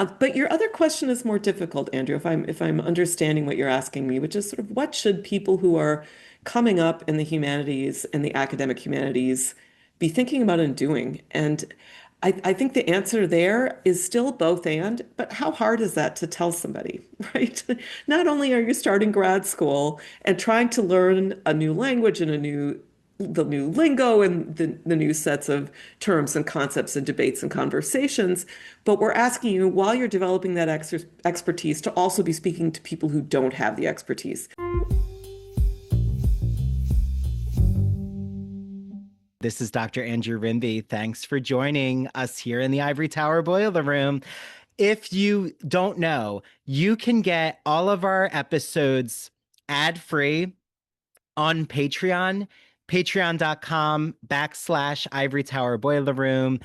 But your other question is more difficult, Andrew, if I'm understanding what you're asking me, which is sort of what should people who are coming up in the humanities and the academic humanities be thinking about and doing? And I think the answer there is still both and, but how hard is that to tell somebody, right? Not only are you starting grad school and trying to learn a new language and the new lingo and the new sets of terms and concepts and debates and conversations, but we're asking you while you're developing that expertise to also be speaking to people who don't have the expertise. This is Dr. Andrew Rimby. Thanks for joining us here in the Ivory Tower Boiler Room. If you don't know, you can get all of our episodes ad-free on Patreon, patreon.com/Ivory Tower Boiler Room.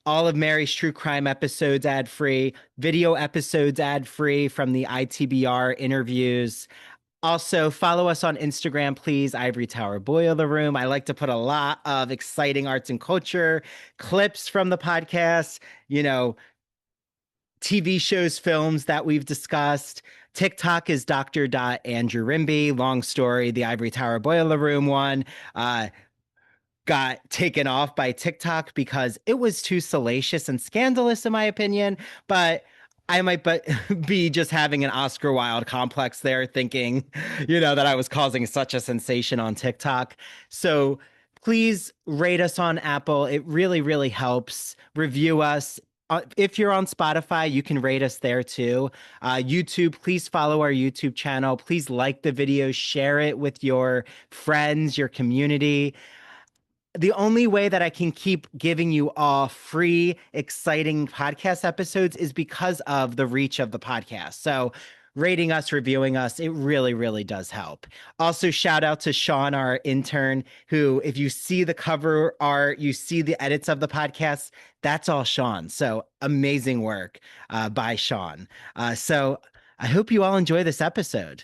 All of Mary's true crime episodes ad-free, video episodes ad-free from the ITBR interviews. Also, follow us on Instagram, please. Ivory Tower Boiler Room. I like to put a lot of exciting arts and culture clips from the podcast, TV shows, films that we've discussed. TikTok is Dr. Andrew Rimby. Long story. The Ivory Tower Boiler Room one got taken off by TikTok because it was too salacious and scandalous, in my opinion. But I might be just having an Oscar Wilde complex there, thinking, that I was causing such a sensation on TikTok. So please rate us on Apple. It really, really helps. Review us. If you're on Spotify, you can rate us there too. YouTube, please follow our YouTube channel. Please like the video, share it with your friends, your community. The only way that I can keep giving you all free, exciting podcast episodes is because of the reach of the podcast. So rating us, reviewing us, it really, really does help. Also, shout out to Sean, our intern, who, if you see the cover art, you see the edits of the podcast, that's all Sean. So amazing work by Sean. So I hope you all enjoy this episode.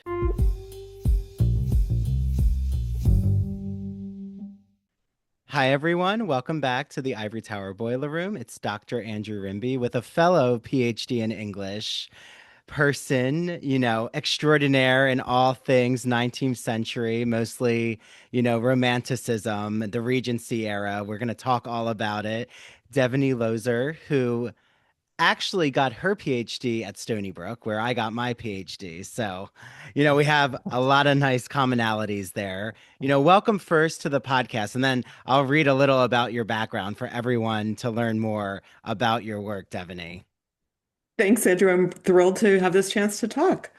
Hi, everyone. Welcome back to the Ivory Tower Boiler Room. It's Dr. Andrew Rimby with a fellow PhD in English person, extraordinaire in all things 19th century, mostly, romanticism, the Regency era. We're going to talk all about it. Devoney Looser, who actually got her PhD at Stony Brook, where I got my PhD. So, we have a lot of nice commonalities there. Welcome first to the podcast, and then I'll read a little about your background for everyone to learn more about your work, Devoney. Thanks, Andrew. I'm thrilled to have this chance to talk.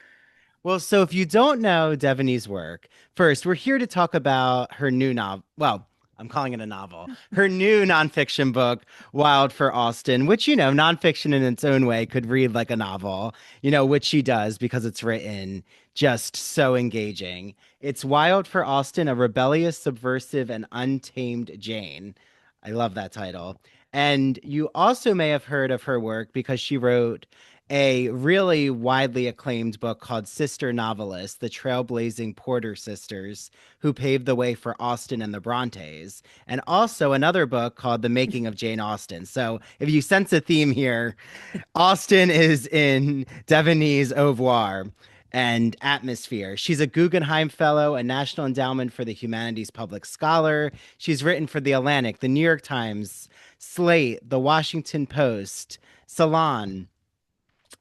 Well, so if you don't know Devoney's work, first, we're here to talk about her new novel. Well, I'm calling it a novel. Her new nonfiction book, Wild for Austen, which, nonfiction in its own way could read like a novel, which she does because it's written just so engaging. It's Wild for Austen, a rebellious, subversive, and untamed Jane. I love that title. And you also may have heard of her work because she wrote a really widely acclaimed book called Sister Novelists, the Trailblazing Porter Sisters, who paved the way for Austen and the Brontes, and also another book called The Making of Jane Austen. So if you sense a theme here, Austen is in Devoney's oeuvre and atmosphere. She's a Guggenheim Fellow, a National Endowment for the Humanities Public Scholar. She's written for The Atlantic, The New York Times, Slate, The Washington Post, Salon,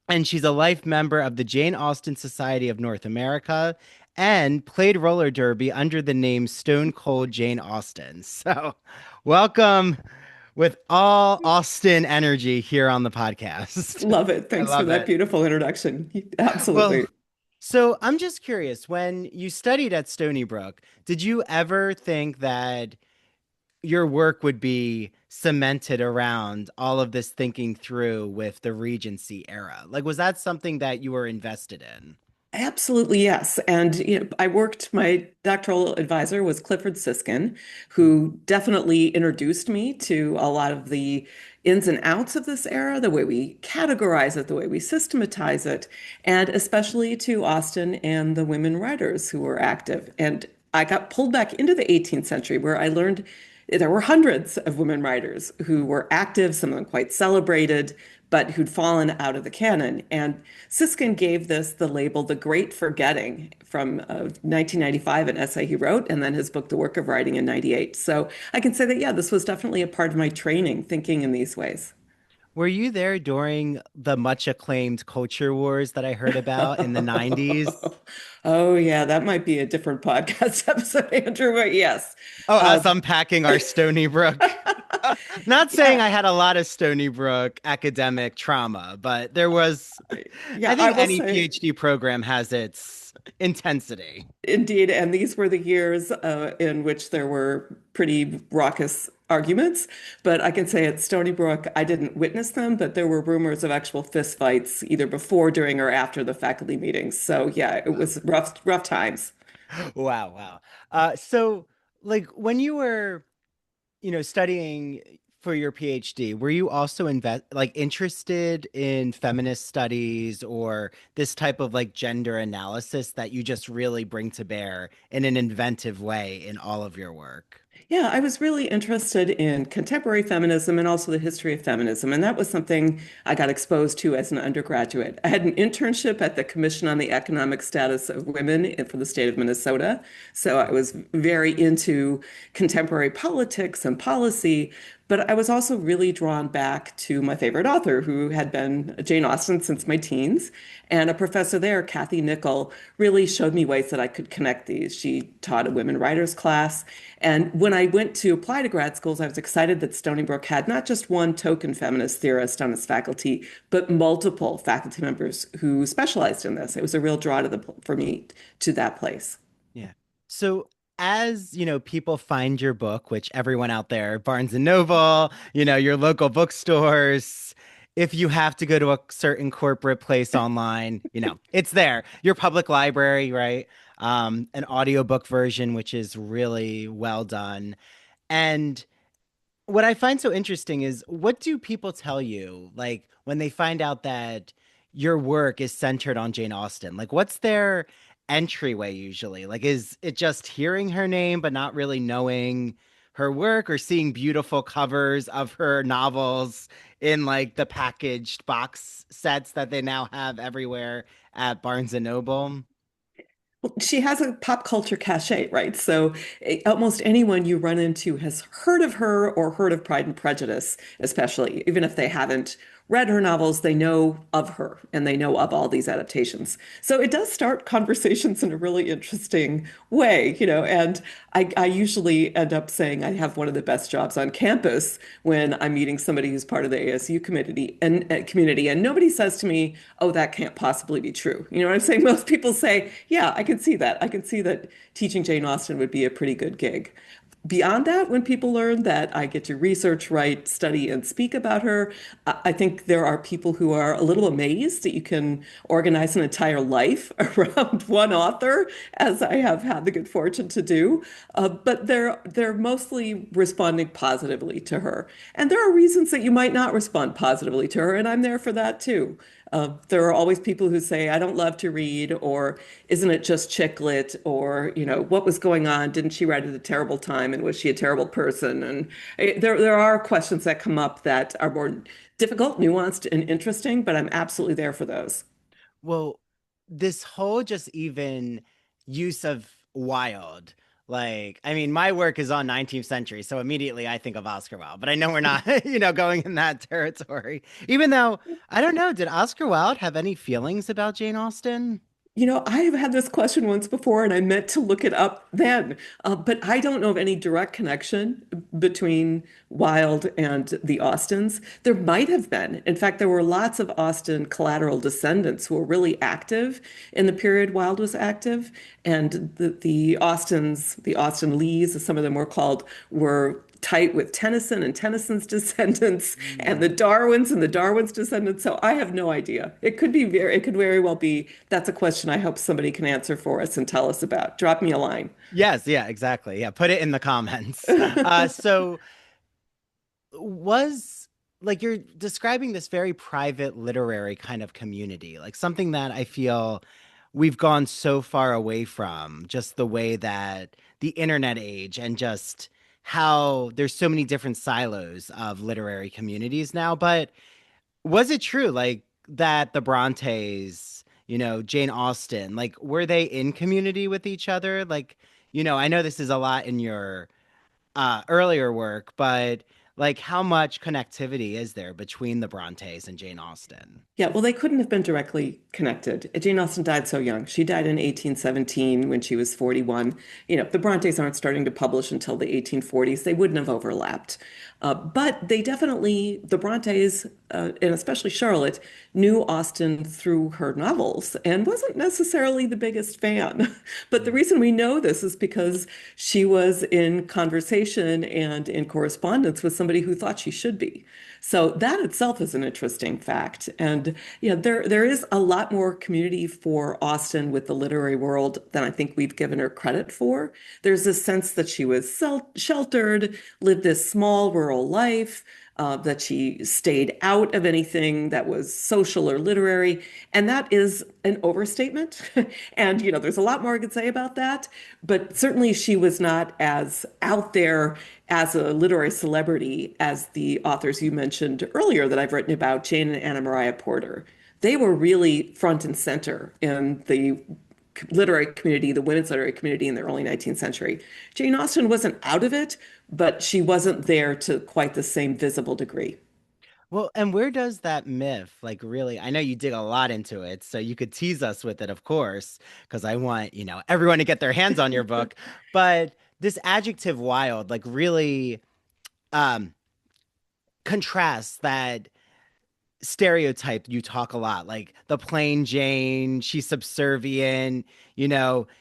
and she's a life member of the Jane Austen Society of North America and played roller derby under the name Stone Cold Jane Austen. So, welcome with all Austen energy here on the podcast. Love it. I Thanks for love that it. beautiful introduction. Well, Absolutely. so I'm just curious, when you studied at Stony Brook, did you ever think that your work would be cemented around all of this thinking through with the Regency era? Like, was that something that you were invested in? Absolutely, yes. And my doctoral advisor was Clifford Siskin, who definitely introduced me to a lot of the ins and outs of this era, the way we categorize it, the way we systematize it, and especially to Austen and the women writers who were active. And I got pulled back into the 18th century where I learned there were hundreds of women writers who were active, some of them quite celebrated, but who'd fallen out of the canon. And Siskin gave this the label "The Great Forgetting" from 1995, an essay he wrote, and then his book "The Work of Writing" in '98. So I can say that, yeah, this was definitely a part of my training, thinking in these ways. Were you there during the much acclaimed culture wars that I heard about in the 90s? Oh, yeah, that might be a different podcast episode, Andrew, but yes. Oh, Uh, us unpacking our Stony Brook. Not saying yeah, I had a lot of Stony Brook academic trauma, but there was, yeah, I I think will any say. PhD program has its intensity. Indeed, and these were the years in which there were pretty raucous arguments. But I can say at Stony Brook, I didn't witness them, but there were rumors of actual fistfights either before, during, or after the faculty meetings. So yeah, it was rough, rough times. Wow, wow. So like when you were, studying for your PhD, were you also interested in feminist studies or this type of like gender analysis that you just really bring to bear in an inventive way in all of your work? Yeah, I was really interested in contemporary feminism and also the history of feminism. And that was something I got exposed to as an undergraduate. I had an internship at the Commission on the Economic Status of Women for the state of Minnesota. So I was very into contemporary politics and policy. But I was also really drawn back to my favorite author, who had been Jane Austen since my teens. And a professor there, Kathy Nickel, really showed me ways that I could connect these. She taught a women writers class. And when I went to apply to grad schools, I was excited that Stony Brook had not just one token feminist theorist on its faculty, but multiple faculty members who specialized in this. It was a real draw for me to that place. Yeah. So as, people find your book, which everyone out there, Barnes and Noble, your local bookstores, if you have to go to a certain corporate place online, it's there. Your public library, right? An audiobook version, which is really well done. And what I find so interesting is what do people tell you like when they find out that your work is centered on Jane Austen? Like what's their entryway usually? Like is it just hearing her name but not really knowing her work or seeing beautiful covers of her novels in like the packaged box sets that they now have everywhere at Barnes and Noble? Well, she has a pop culture cachet, right? So almost anyone you run into has heard of her or heard of Pride and Prejudice, especially, even if they haven't read her novels, they know of her and they know of all these adaptations. So it does start conversations in a really interesting way, and I usually end up saying I have one of the best jobs on campus when I'm meeting somebody who's part of the ASU community, and nobody says to me, "Oh, that can't possibly be true." You know what I'm saying? Most people say, "Yeah, I can see that. I can see that teaching Jane Austen would be a pretty good gig." Beyond that, when people learn that I get to research, write, study, and speak about her, I think there are people who are a little amazed that you can organize an entire life around one author, as I have had the good fortune to do. But they're mostly responding positively to her, and there are reasons that you might not respond positively to her, and I'm there for that too. There are always people who say, "I don't love to read," or "Isn't it just chick lit?" or, "What was going on? Didn't she write at a terrible time? And was she a terrible person?" And there are questions that come up that are more difficult, nuanced, and interesting, but I'm absolutely there for those. Well, this whole just even use of wild, like, I mean, my work is on 19th century, so immediately I think of Oscar Wilde, but I know we're not, going in that territory. Even though, I don't know, did Oscar Wilde have any feelings about Jane Austen? I have had this question once before, and I meant to look it up then, but I don't know of any direct connection between Wilde and the Austens. There might have been. In fact, there were lots of Austen collateral descendants who were really active in the period Wilde was active, and the Austens, the Austen Lees, as some of them were called, were tight with Tennyson and Tennyson's descendants and the Mm. Darwins and the Darwins' descendants. So I have no idea. It could very well be. That's a question I hope somebody can answer for us and tell us about. Drop me a line. Yes, yeah, exactly. Yeah, put it in the comments. So was like you're describing this very private literary kind of community, like something that I feel we've gone so far away from, just the way that the internet age and just how there's so many different silos of literary communities now. But was it true, like that the Brontes, Jane Austen, like were they in community with each other? Like, I know this is a lot in your earlier work, but like how much connectivity is there between the Brontes and Jane Austen? Yeah, well, they couldn't have been directly connected. Jane Austen died so young. She died in 1817 when she was 41. The Brontes aren't starting to publish until the 1840s. They wouldn't have overlapped. But they definitely, the Brontes, and especially Charlotte, knew Austen through her novels and wasn't necessarily the biggest fan. But the Mm, reason we know this is because she was in conversation and in correspondence with somebody who thought she should be. So that itself is an interesting fact. And yeah, there is a lot more community for Austen with the literary world than I think we've given her credit for. There's this sense that she was sheltered, lived this small rural life, that she stayed out of anything that was social or literary. And that is an overstatement. And, there's a lot more I could say about that. But certainly she was not as out there as a literary celebrity as the authors you mentioned earlier that I've written about, Jane and Anna Maria Porter. They were really front and center in the literary community, the women's literary community in the early 19th century. Jane Austen wasn't out of it, but she wasn't there to quite the same visible degree. Well, and where does that myth, like really, I know you dig a lot into it, so you could tease us with it, of course, because I want, everyone to get their hands on your book. But this adjective wild, like really um contrasts that stereotype you talk a lot, like the plain Jane, she's subservient,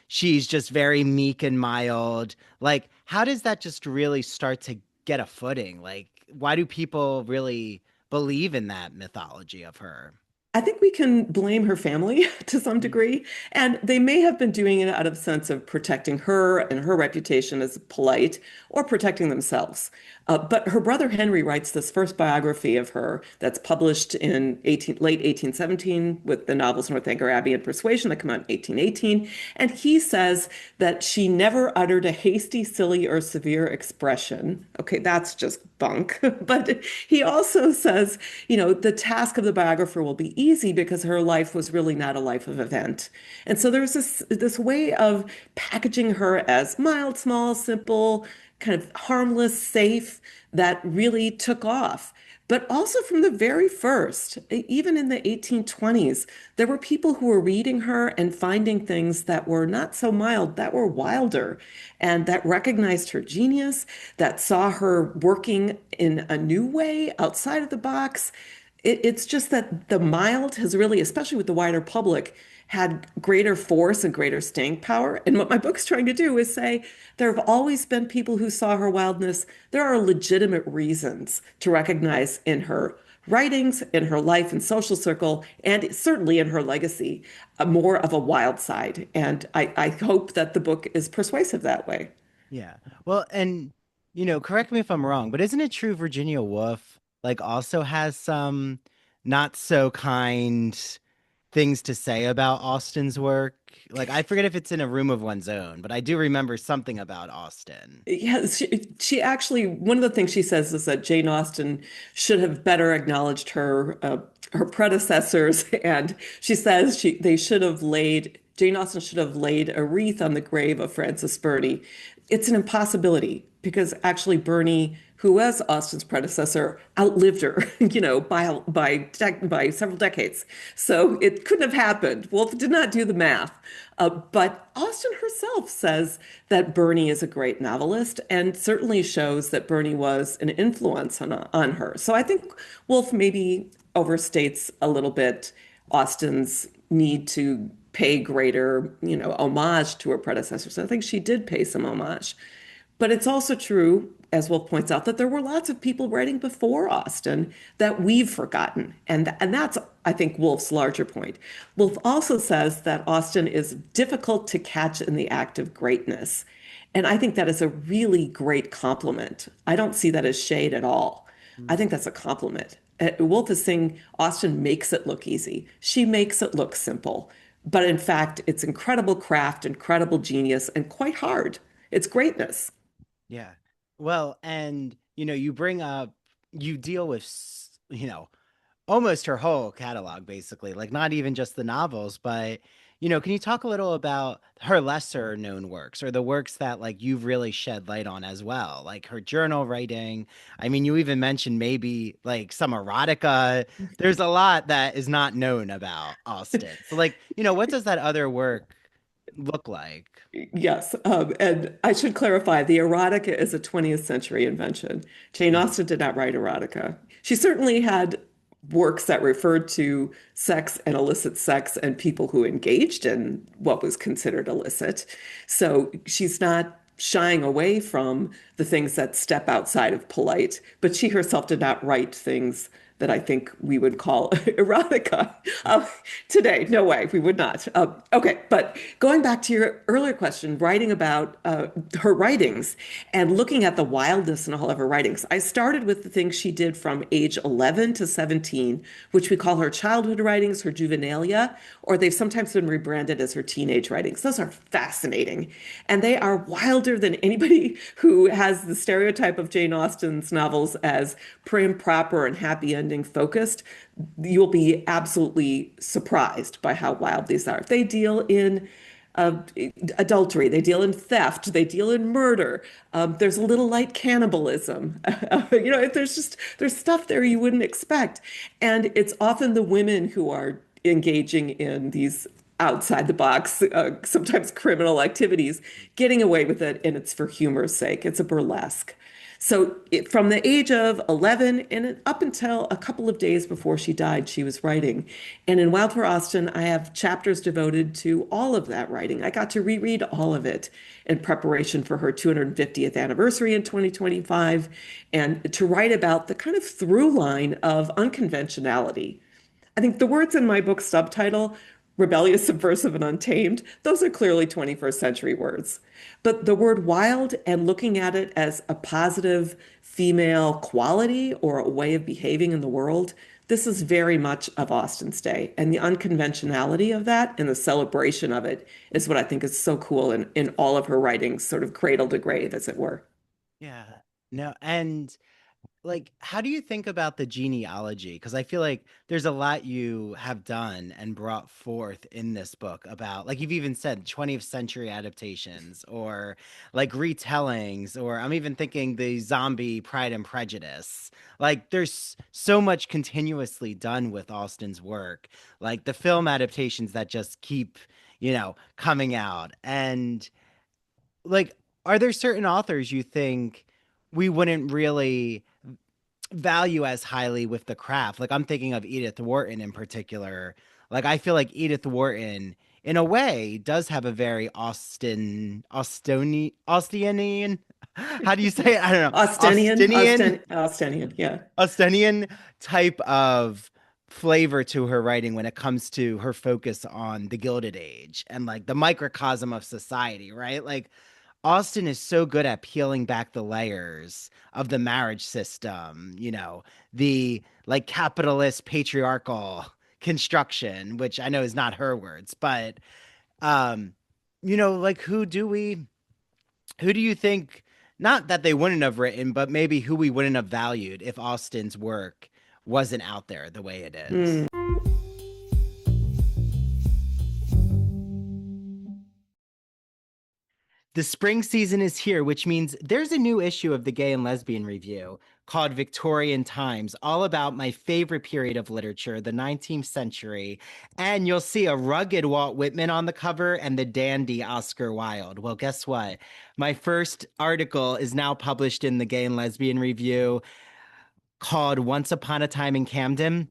she's just very meek and mild. Like, how does that just really start to get a footing? Like, why do people really believe in that mythology of her? I think we can blame her family to some Mm, degree, and they may have been doing it out of sense of protecting her and her reputation as polite or protecting themselves. But her brother Henry writes this first biography of her that's published in late 1817 with the novels Northanger Abbey and Persuasion that come out in 1818. And he says that she never uttered a hasty, silly, or severe expression. Okay, that's just bunk. But he also says, the task of the biographer will be easy because her life was really not a life of event. And so there's this way of packaging her as mild, small, simple, kind of harmless, safe that really took off. But also from the very first, even in the 1820s, there were people who were reading her and finding things that were not so mild, that were wilder, and that recognized her genius, that saw her working in a new way outside of the box. It's just that the mild has really, especially with the wider public, had greater force and greater staying power. And what my book's trying to do is say there have always been people who saw her wildness. There are legitimate reasons to recognize in her writings, in her life and social circle, and certainly in her legacy, more of a wild side. And I hope that the book is persuasive that way. yeah. Well, and correct me if I'm wrong, but isn't it true Virginia Woolf like also has some not so kind things to say about Austen's work? Like I forget if it's in A Room of One's Own, but I do remember something about Austen. Yeah, she actually, one of the things she says is that Jane Austen should have better acknowledged her predecessors, and she says they should have laid Jane Austen should have laid a wreath on the grave of Frances Burney. It's an impossibility because actually Burney, who was Austen's predecessor, outlived her, by several decades. So it couldn't have happened. Wolfe did not do the math. But Austen herself says that Burney is a great novelist and certainly shows that Burney was an influence on her. So I think Wolfe maybe overstates a little bit Austen's need to pay greater, homage to her predecessors. I think she did pay some homage. But it's also true, as Wolf points out, that there were lots of people writing before Austen that we've forgotten. And that's, I think, Wolf's larger point. Wolf also says that Austen is difficult to catch in the act of greatness. And I think that is a really great compliment. I don't see that as shade at all. I think that's a compliment. Wolf is saying Austen makes it look easy. She makes it look simple. But in fact, it's incredible craft, incredible genius, and quite hard. It's greatness. Yeah. Well, and you bring up, you deal with, almost her whole catalog, basically, like not even just the novels, but can you talk a little about her lesser known works or the works that like you've really shed light on as well, like her journal writing? I mean, you even mentioned maybe like some erotica. There's a lot that is not known about Austen. So like, what does that other work look like? Yes, and I should clarify, the erotica is a 20th century invention. Jane Mhm. Austen did not write erotica. She certainly had works that referred to sex and illicit sex and people who engaged in what was considered illicit. So she's not shying away from the things that step outside of polite, but she herself did not write things that I think we would call erotica. Today, no way, we would not. Okay, but going back to your earlier question, writing about her writings and looking at the wildness in all of her writings, I started with the things she did from age 11 to 17, which we call her childhood writings, her juvenilia, or they've sometimes been rebranded as her teenage writings. Those are fascinating. And they are wilder than anybody who has the stereotype of Jane Austen's novels as prim, proper, and happy ending focused. You'll be absolutely surprised by how wild these are. They deal in uh, adultery, they deal in theft, they deal in murder. There's a little light cannibalism. There's stuff there you wouldn't expect, and it's often the women who are engaging in these outside the box, sometimes criminal activities, getting away with it, and it's for humor's sake. It's a burlesque. So from the age of 11 and up until a couple of days before she died, she was writing. And in Wild for Austen, I have chapters devoted to all of that writing. I got to reread all of it in preparation for her 250th anniversary in 2025 and to write about the kind of through line of unconventionality. I think the words in my book subtitle, rebellious, subversive, and untamed, those are clearly 21st century words. But the word wild and looking at it as a positive female quality or a way of behaving in the world, this is very much of Austen's day. And the unconventionality of that and the celebration of it is what I think is so cool in all of her writings, sort of cradle to grave, as it were. Yeah. No, and like, how do you think about the genealogy? Because I feel like there's a lot you have done and brought forth in this book about, like, you've even said 20th century adaptations or like retellings, or I'm even thinking the zombie Pride and Prejudice. Like, there's so much continuously done with Austen's work, like the film adaptations that just keep, coming out. And like, are there certain authors you think we wouldn't really value as highly with the craft? Like I'm thinking of Edith Wharton in particular. Like I feel like Edith Wharton, in a way, does have a very Austenian. How do you say it? I don't know. Austenian, yeah. Austenian type of flavor to her writing when it comes to her focus on the Gilded Age and like the microcosm of society, right? Like Austen is so good at peeling back the layers of the marriage system, the like capitalist patriarchal construction, which I know is not her words, but um, like who do you think, not that they wouldn't have written, but maybe who we wouldn't have valued if Austen's work wasn't out there the way it is? Mm. The spring season is here, which means there's a new issue of the Gay and Lesbian Review called Victorian Times, all about my favorite period of literature, the 19th century. And you'll see a rugged Walt Whitman on the cover and the dandy Oscar Wilde. Well, guess what? My first article is now published in the Gay and Lesbian Review called Once Upon a Time in Camden.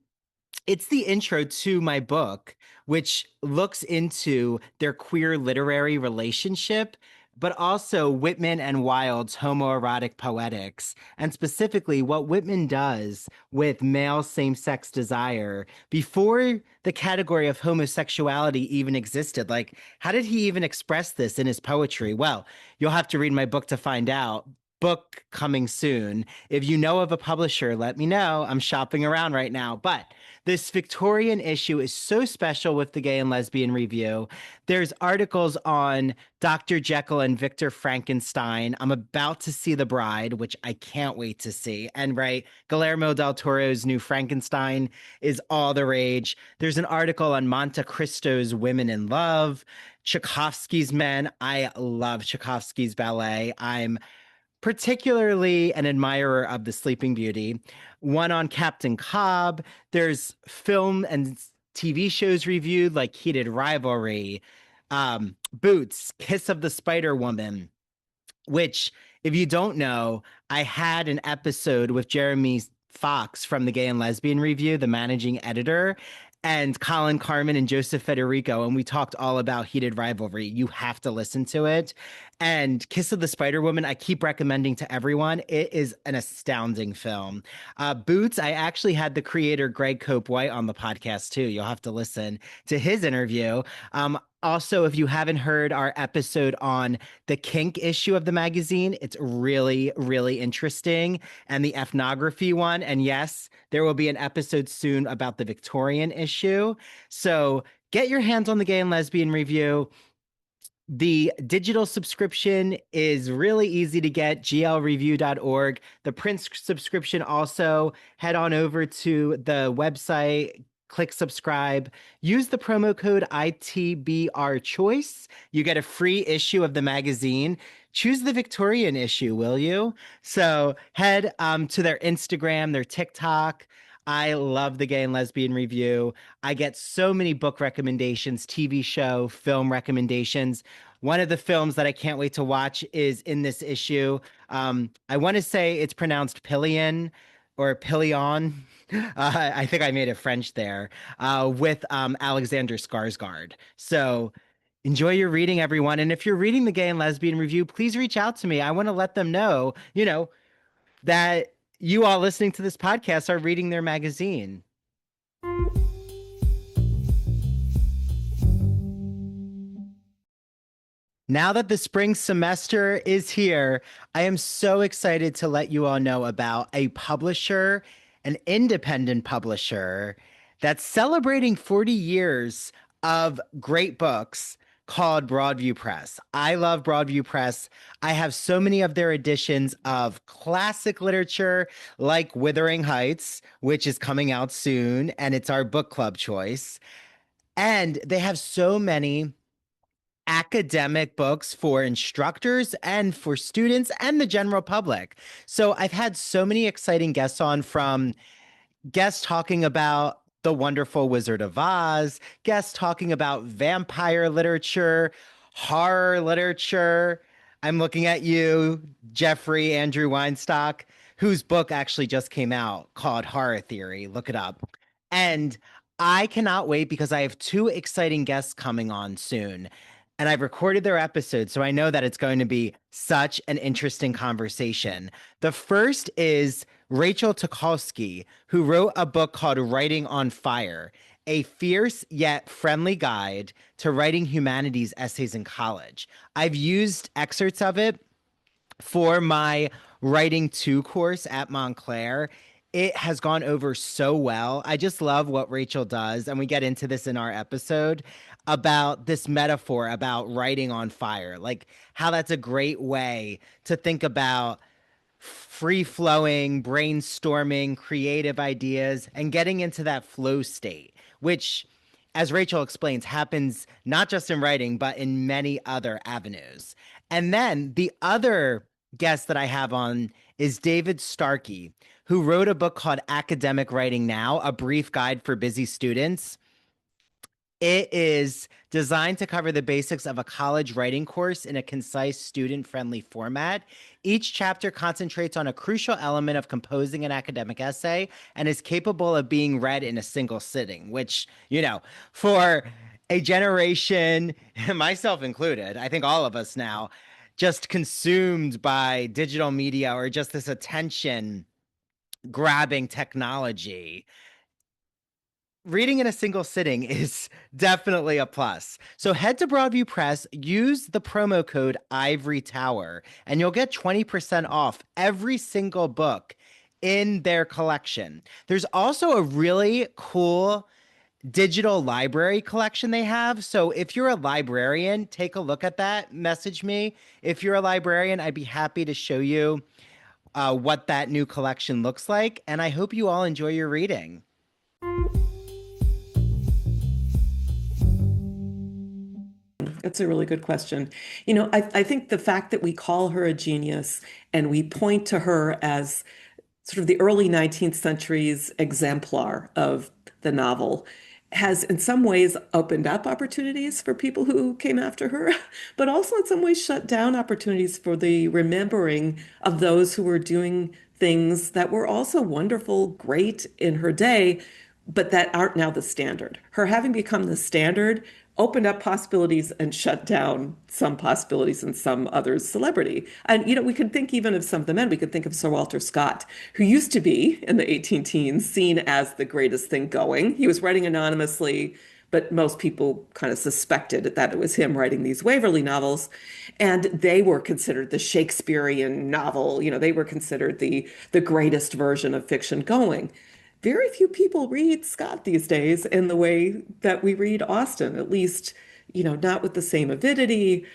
It's the intro to my book, which looks into their queer literary relationship, but also Whitman and Wilde's homoerotic poetics, and specifically what Whitman does with male same sex desire before the category of homosexuality even existed. Like, how did he even express this in his poetry? Well, you'll have to read my book to find out. book coming soon. If you know of a publisher, let me know. I'm shopping around right now. But this Victorian issue is so special with the Gay and Lesbian Review. There's articles on Dr. Jekyll and Victor Frankenstein. I'm about to see The Bride, which I can't wait to see. And right, Guillermo del Toro's new Frankenstein is all the rage. There's an article on Monte Cristo's Women in Love, Tchaikovsky's Men. I love Tchaikovsky's ballet. I'm particularly an admirer of The Sleeping Beauty. One on Captain Cobb. There's film and TV shows reviewed like Heated Rivalry, Boots, Kiss of the Spider Woman, which, if you don't know, I had an episode with Jeremy Fox from the Gay and Lesbian Review, the managing editor, and Colin Carmen and Joseph Federico, and we talked all about Heated Rivalry. You have to listen to it. And Kiss of the Spider Woman, I keep recommending to everyone. It is an astounding film. Boots, I actually had the creator Greg Cope White on the podcast too. You'll have to listen to his interview. Also, if you haven't heard our episode on the kink issue of the magazine, it's really, really interesting. And the ethnography one. And yes, there will be an episode soon about the Victorian issue. So get your hands on the Gay and Lesbian Review. The digital subscription is really easy to get, glreview.org. The print subscription also, head on over to the website, click subscribe, use the promo code ITBR Choice. You get a free issue of the magazine. Choose the Victorian issue, will you? So head to their Instagram, their TikTok. I love the Gay and Lesbian Review. I get so many book recommendations, TV show, film recommendations. One of the films that I can't wait to watch is in this issue. I want to say it's pronounced Pillion or Pillion. I think I made it French there, with Alexander Skarsgård. So enjoy your reading, everyone. And if you're reading the Gay and Lesbian Review, please reach out to me. I want to let them know, that you all listening to this podcast are reading their magazine. Now that the spring semester is here, I am so excited to let you all know about a publisher, an independent publisher that's celebrating 40 years of great books called Broadview Press. I love Broadview Press. I have so many of their editions of classic literature like Wuthering Heights, which is coming out soon, and it's our book club choice. And they have so many academic books for instructors and for students and the general public. So I've had so many exciting guests on, from guests talking about The Wonderful Wizard of Oz, guests talking about vampire literature, horror literature. I'm looking at you, Jeffrey Andrew Weinstock, whose book actually just came out called Horror Theory. Look it up. And I cannot wait because I have two exciting guests coming on soon. And I've recorded their episode, so I know that it's going to be such an interesting conversation. The first is Rachel Tucholsky, who wrote a book called Writing on Fire, a fierce yet friendly guide to writing humanities essays in college. I've used excerpts of it for my Writing 2 course at Montclair. It has gone over so well. I just love what Rachel does. And we get into this in our episode about this metaphor about writing on fire, like how that's a great way to think about free flowing, brainstorming, creative ideas, and getting into that flow state, which, as Rachel explains, happens not just in writing, but in many other avenues. And then the other guest that I have on is David Starkey, who wrote a book called Academic Writing Now, a brief guide for busy students. It is designed to cover the basics of a college writing course in a concise, student-friendly format. Each chapter concentrates on a crucial element of composing an academic essay and is capable of being read in a single sitting, which, for a generation, myself included, I think all of us now, just consumed by digital media or just this attention grabbing technology, reading in a single sitting is definitely a plus. So head to Broadview Press, use the promo code Ivory Tower, and you'll get 20% off every single book in their collection. There's also a really cool digital library collection they have. So if you're a librarian, take a look at that. Message me. If you're a librarian, I'd be happy to show you what that new collection looks like. And I hope you all enjoy your reading. That's a really good question. I think the fact that we call her a genius and we point to her as sort of the early 19th century's exemplar of the novel has in some ways opened up opportunities for people who came after her, but also in some ways shut down opportunities for the remembering of those who were doing things that were also wonderful, great in her day, but that aren't now the standard. Her having become the standard opened up possibilities and shut down some possibilities in some other's celebrity. And, we could think even of some of the men. We could think of Sir Walter Scott, who used to be in the 18 teens seen as the greatest thing going. He was writing anonymously, but most people kind of suspected that it was him writing these Waverley novels. And they were considered the Shakespearean novel. They were considered the greatest version of fiction going. Very few people read Scott these days in the way that we read Austen, at least, not with the same avidity.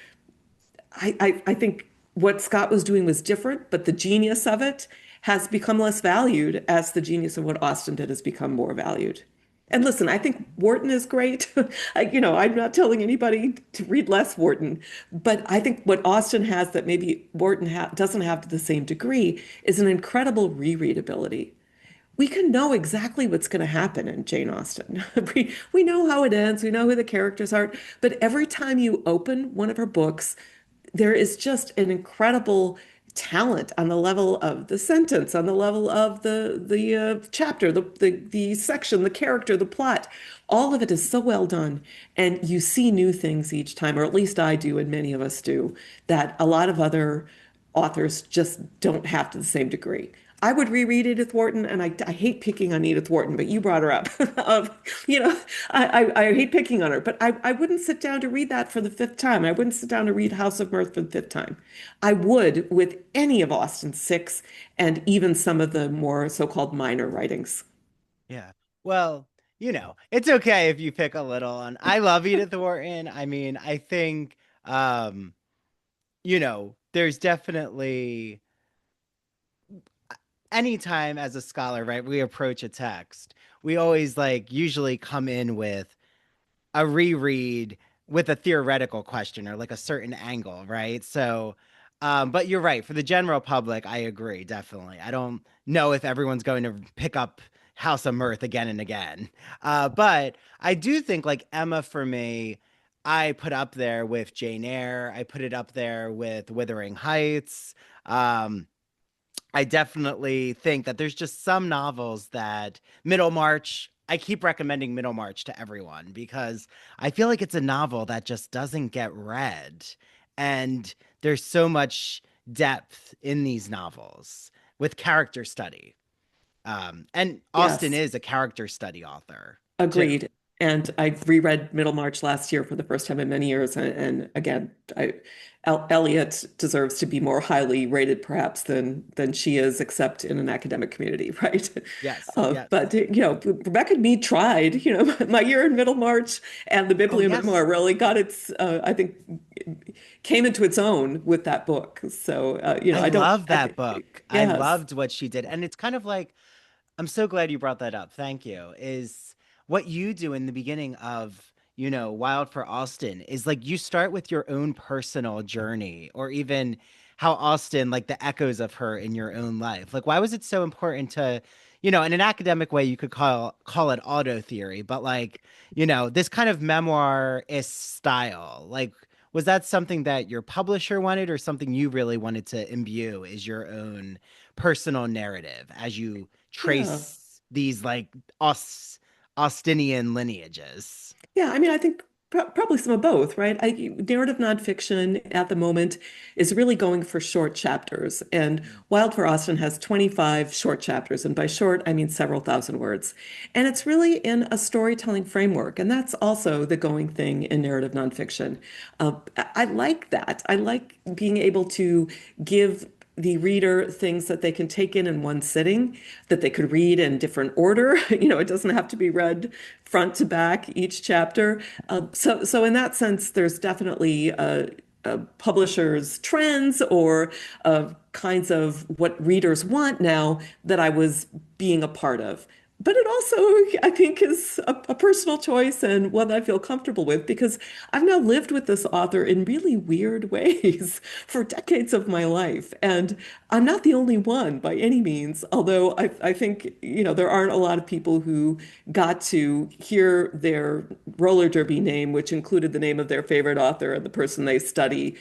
I think what Scott was doing was different, but the genius of it has become less valued as the genius of what Austen did has become more valued. And listen, I think Wharton is great. I'm not telling anybody to read less Wharton, but I think what Austen has that maybe Wharton doesn't have to the same degree is an incredible rereadability. We can know exactly what's going to happen in Jane Austen. We know how it ends, we know who the characters are, but every time you open one of her books, there is just an incredible talent on the level of the sentence, on the level of the chapter, the section, the character, the plot. All of it is so well done, and you see new things each time, or at least I do, and many of us do, that a lot of other authors just don't have to the same degree. I would reread Edith Wharton, and I hate picking on Edith Wharton, but you brought her up. um, you know, I hate picking on her, but I wouldn't sit down to read that for the fifth time. I wouldn't sit down to read House of Mirth for the fifth time. I would with any of Austen's six and even some of the more so-called minor writings. Yeah. Well, it's okay if you pick a little. And I love Edith Wharton. I mean, I think, there's definitely anytime as a scholar, right, we approach a text, we always like usually come in with a reread with a theoretical question or like a certain angle, right? So, but you're right. For the general public, I agree, definitely. I don't know if everyone's going to pick up House of Mirth again and again. But I do think like Emma for me, I put up there with Jane Eyre. I put it up there with Wuthering Heights. Um, I definitely think that there's just some novels that Middlemarch, I keep recommending Middlemarch to everyone because I feel like it's a novel that just doesn't get read. And there's so much depth in these novels with character study. And Austen Yes. is a character study author too. Agreed. And I reread Middlemarch last year for the first time in many years. And again, Eliot deserves to be more highly rated perhaps than she is, except in an academic community, right? Yes, But yes. Rebecca Mead tried. My year in Middlemarch and the Oh, Bibliomemoir yes. really got its, I think, came into its own with that book. So I I don't, love I that think, book. I yes, loved what she did. And it's kind of like, I'm so glad you brought that up. Thank you. Is what you do in the beginning of, Wild for Austin is like you start with your own personal journey or even how Austin, like the echoes of her in your own life. Like, why was it so important to, in an academic way, you could call it auto theory, but like, this kind of memoir is style. Like, was that something that your publisher wanted or something you really wanted to imbue as your own personal narrative as you yeah. trace these like Austinian lineages? Yeah, I mean, I think Probably some of both, right? Narrative nonfiction at the moment is really going for short chapters, and Wild for Austin has 25 short chapters, and by short, I mean several thousand words. And it's really in a storytelling framework, and that's also the going thing in narrative nonfiction. I like that. I like being able to give the reader things that they can take in one sitting, that they could read in different order. It doesn't have to be read front to back each chapter. So in that sense, there's definitely publishers' trends or kinds of what readers want now that I was being a part of. But it also, I think, is a personal choice and one that I feel comfortable with because I've now lived with this author in really weird ways for decades of my life. And I'm not the only one by any means, although I think, there aren't a lot of people who got to hear their roller derby name, which included the name of their favorite author and the person they study,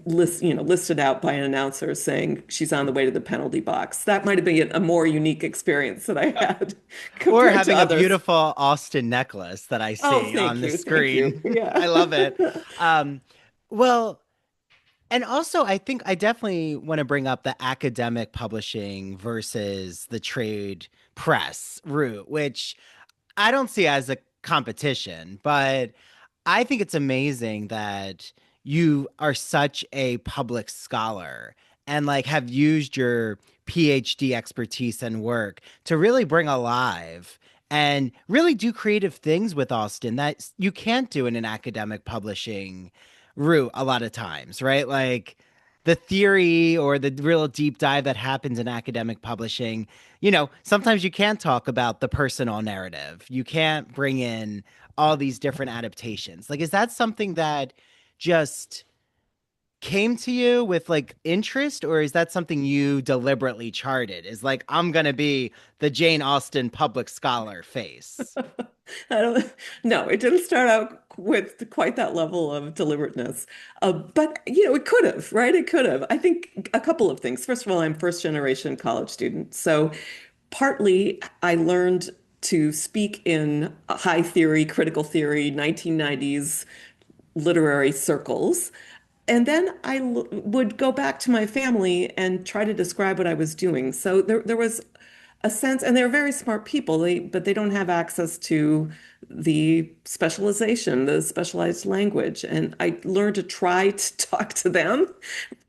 listed out by an announcer saying she's on the way to the penalty box. That might have been a more unique experience that I had Or compared to having a others. beautiful Austen necklace that I Oh, see on thank the you. Thank screen. you. Yeah. I love it. Um, well, and also, I think I definitely want to bring up the academic publishing versus the trade press route, which I don't see as a competition, but I think it's amazing that you are such a public scholar and like have used your PhD expertise and work to really bring alive and really do creative things with Austin that you can't do in an academic publishing route a lot of times, right? Like the theory or the real deep dive that happens in academic publishing, sometimes you can't talk about the personal narrative. You can't bring in all these different adaptations. Like, is that something that just came to you with like interest, or is that something you deliberately charted? Is like, I'm going to be the Jane Austen public scholar face. I don't no, it didn't start out with quite that level of deliberateness. But it could have, right? It could have. I think a couple of things. First of all, I'm first generation college student. So partly I learned to speak in high theory, critical theory, 1990s literary circles. And then would go back to my family and try to describe what I was doing. So there was a sense, and they're very smart people, but they don't have access to the specialization, the specialized language. And I learned to try to talk to them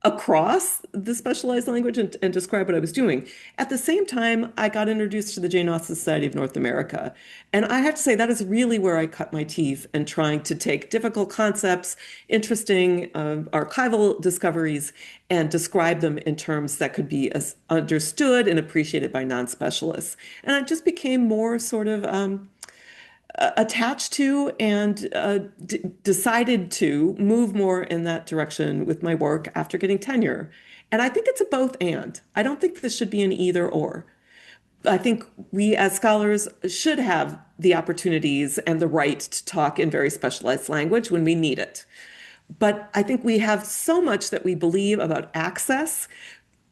across the specialized language and describe what I was doing. At the same time, I got introduced to the Jane Austen Society of North America. And I have to say, that is really where I cut my teeth in trying to take difficult concepts, interesting archival discoveries, and describe them in terms that could be understood and appreciated by non-specialists. And I just became more sort of attached to and decided to move more in that direction with my work after getting tenure. And I think it's a both and. I don't think this should be an either or. I think we as scholars should have the opportunities and the right to talk in very specialized language when we need it. But I think we have so much that we believe about access,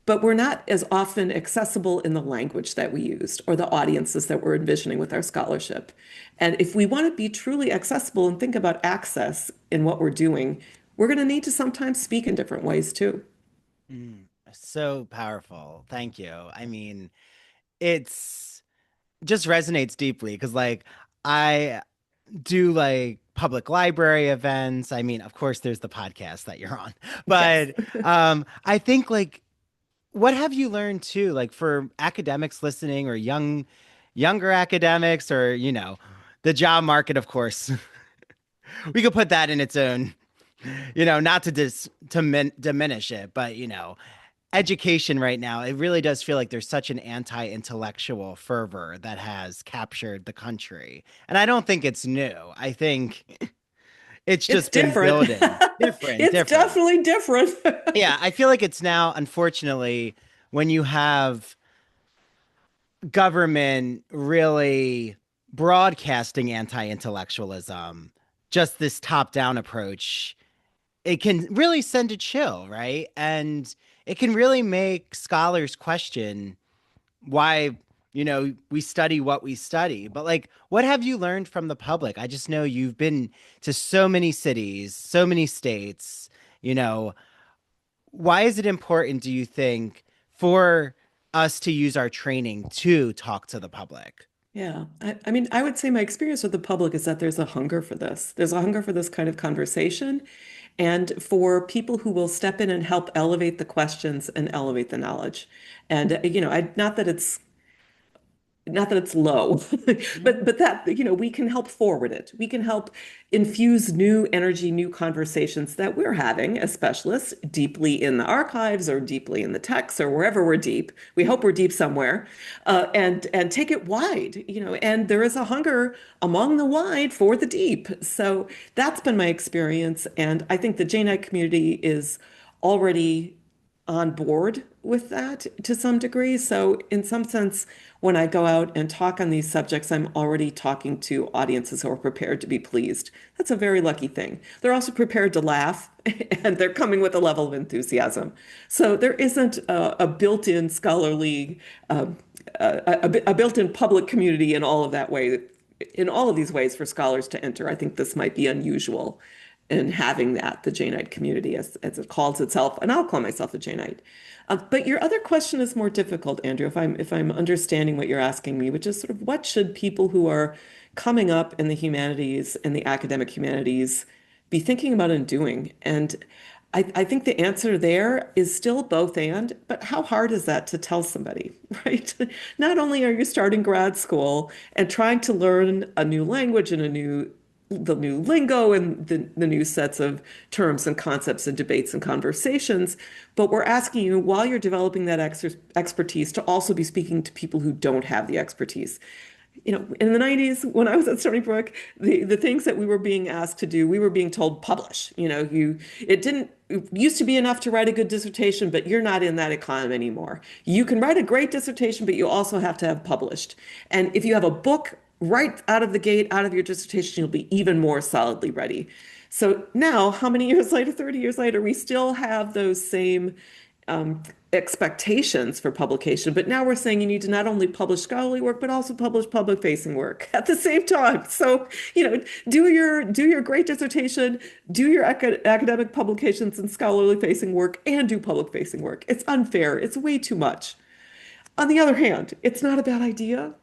but we're not as often accessible in the language that we used or the audiences that we're envisioning with our scholarship. And if we want to be truly accessible and think about access in what we're doing, we're going to need to sometimes speak in different ways too. So powerful. Thank you. I mean, it's just resonates deeply because like I do like public library events. I mean, of course there's the podcast that you're on. Yes. But I think like what have you learned too like for academics listening or younger academics or the job market of course. We could put that in its own, not to diminish it, but education right now, it really does feel like there's such an anti-intellectual fervor that has captured the country. And I don't think it's new. I think it's It's just been different. building. Different, It's different. definitely different. Yeah, I feel like it's now, unfortunately, when you have government really broadcasting anti-intellectualism, just this top-down approach, it can really send a chill, right? And it can really make scholars question why we study what we study. But like, what have you learned from the public? I just know you've been to so many cities, so many states, you know, why is it important, do you think, for us to use our training to talk to the public? Yeah. I mean, I would say my experience with the public is that there's a hunger for this. There's a hunger for this kind of conversation and for people who will step in and help elevate the questions and elevate the knowledge. And, not that it's low, Mhm. but that, we can help forward it. We can help infuse new energy, new conversations that we're having as specialists deeply in the archives or deeply in the texts or wherever we're deep. We hope we're deep somewhere, and take it wide, and there is a hunger among the wide for the deep. So that's been my experience. And I think the Janeite community is already on board with that to some degree. So, in some sense, when I go out and talk on these subjects, I'm already talking to audiences who are prepared to be pleased. That's a very lucky thing. They're also prepared to laugh and they're coming with a level of enthusiasm. So, there isn't a built-in scholarly, a built-in public community in all of that way, in all of these ways for scholars to enter. I think this might be unusual in having that, the Janeite community, as it calls itself, and I'll call myself a Janeite. But your other question is more difficult, Andrew, if I'm understanding what you're asking me, which is sort of what should people who are coming up in the humanities and the academic humanities be thinking about and doing? And I think the answer there is still both and, but how hard is that to tell somebody, right? Not only are you starting grad school and trying to learn a new language and the new lingo and the new sets of terms and concepts and debates and conversations, but we're asking you while you're developing that expertise to also be speaking to people who don't have the expertise. In the 90s, when I was at Stony Brook, the things that we were being asked to do, we were being told publish. It used to be enough to write a good dissertation, but you're not in that economy anymore. You can write a great dissertation, but you also have to have published. And if you have a book right out of the gate, out of your dissertation, you'll be even more solidly ready. So now, how many years later, 30 years later, we still have those same um, expectations for publication. But now we're saying you need to not only publish scholarly work, but also publish public facing work at the same time. So, do your great dissertation, do your academic publications and scholarly facing work, and do public facing work. It's unfair. It's way too much. On the other hand, it's not a bad idea.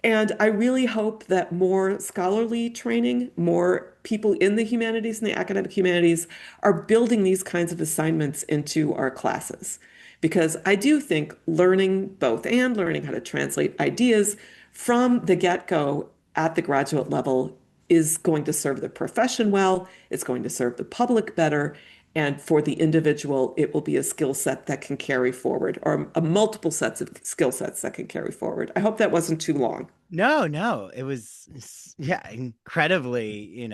And I really hope that more scholarly training, more people in the humanities and the academic humanities are building these kinds of assignments into our classes. Because I do think learning both and learning how to translate ideas from the get-go at the graduate level is going to serve the profession well, it's going to serve the public better, and for the individual, it will be a skill set that can carry forward, or a multiple sets of skill sets that can carry forward. I hope that wasn't too long. No, no, it was, yeah, incredibly,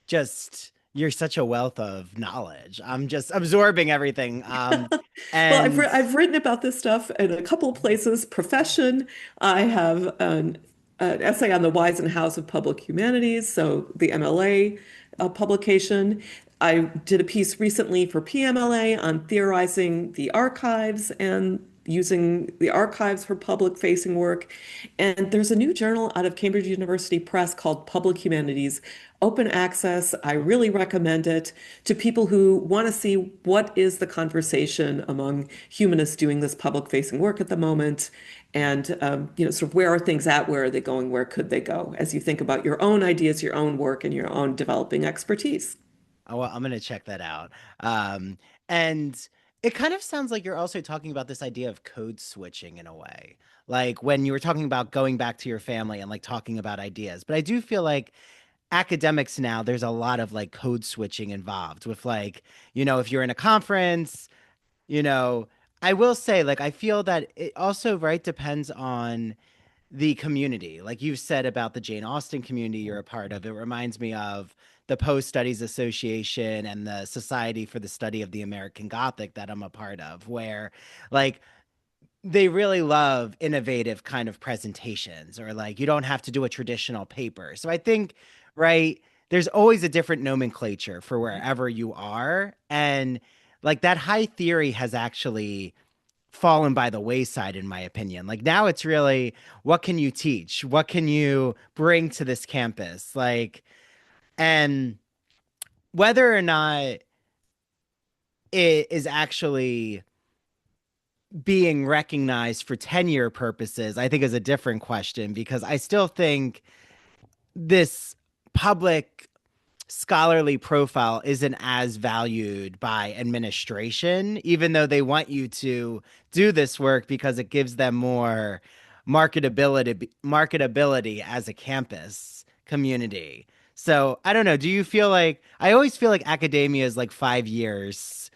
just you're such a wealth of knowledge. I'm just absorbing everything. Well, And I've written about this stuff in a couple of places. Profession, I have an essay on the whys and hows of public humanities, so the MLA publication. I did a piece recently for PMLA on theorizing the archives and using the archives for public facing work. And there's a new journal out of Cambridge University Press called Public Humanities, open access. I really recommend it to people who want to see what is the conversation among humanists doing this public facing work at the moment. And, sort of where are things at? Where are they going? Where could they go? As you think about your own ideas, your own work, and your own developing expertise. oh, well, I'm gonna check that out. And it kind of sounds like you're also talking about this idea of code switching in a way, like when you were talking about going back to your family and like talking about ideas. But I do feel like academics now, there's a lot of like code switching involved with like, if you're in a conference, you know, I will say, like, I feel that it also, right, depends on the community. Like you've said about the Jane Austen community you're a part of, it reminds me of the Post Studies Association and the Society for the Study of the American Gothic that I'm a part of, where like they really love innovative kind of presentations, or like you don't have to do a traditional paper. So I think, right, there's always a different nomenclature for wherever you are. And like that high theory has actually fallen by the wayside, in my opinion. Like now it's really, what can you teach? What can you bring to this campus? Like, and whether or not it is actually being recognized for tenure purposes, I think is a different question because I still think this public scholarly profile isn't as valued by administration, even though they want you to do this work because it gives them more marketability as a campus community. So I don't know. Do you feel like I always feel like academia is like 5 years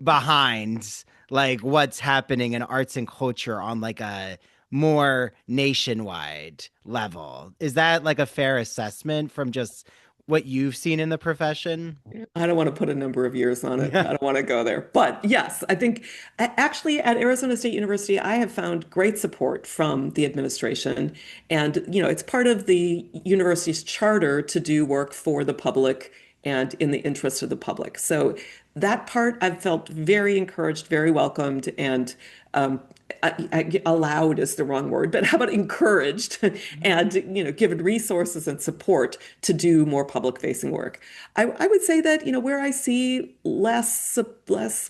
behind like what's happening in arts and culture on like a more nationwide level? Is that like a fair assessment from just what you've seen in the profession? I don't want to put a number of years on it. Yeah. I don't want to go there. But yes, I think actually at Arizona State University, I have found great support from the administration. And, it's part of the university's charter to do work for the public and in the interest of the public. So that part I've felt very encouraged, very welcomed, and allowed is the wrong word, but how about encouraged and given resources and support to do more public facing work. I would say that where I see less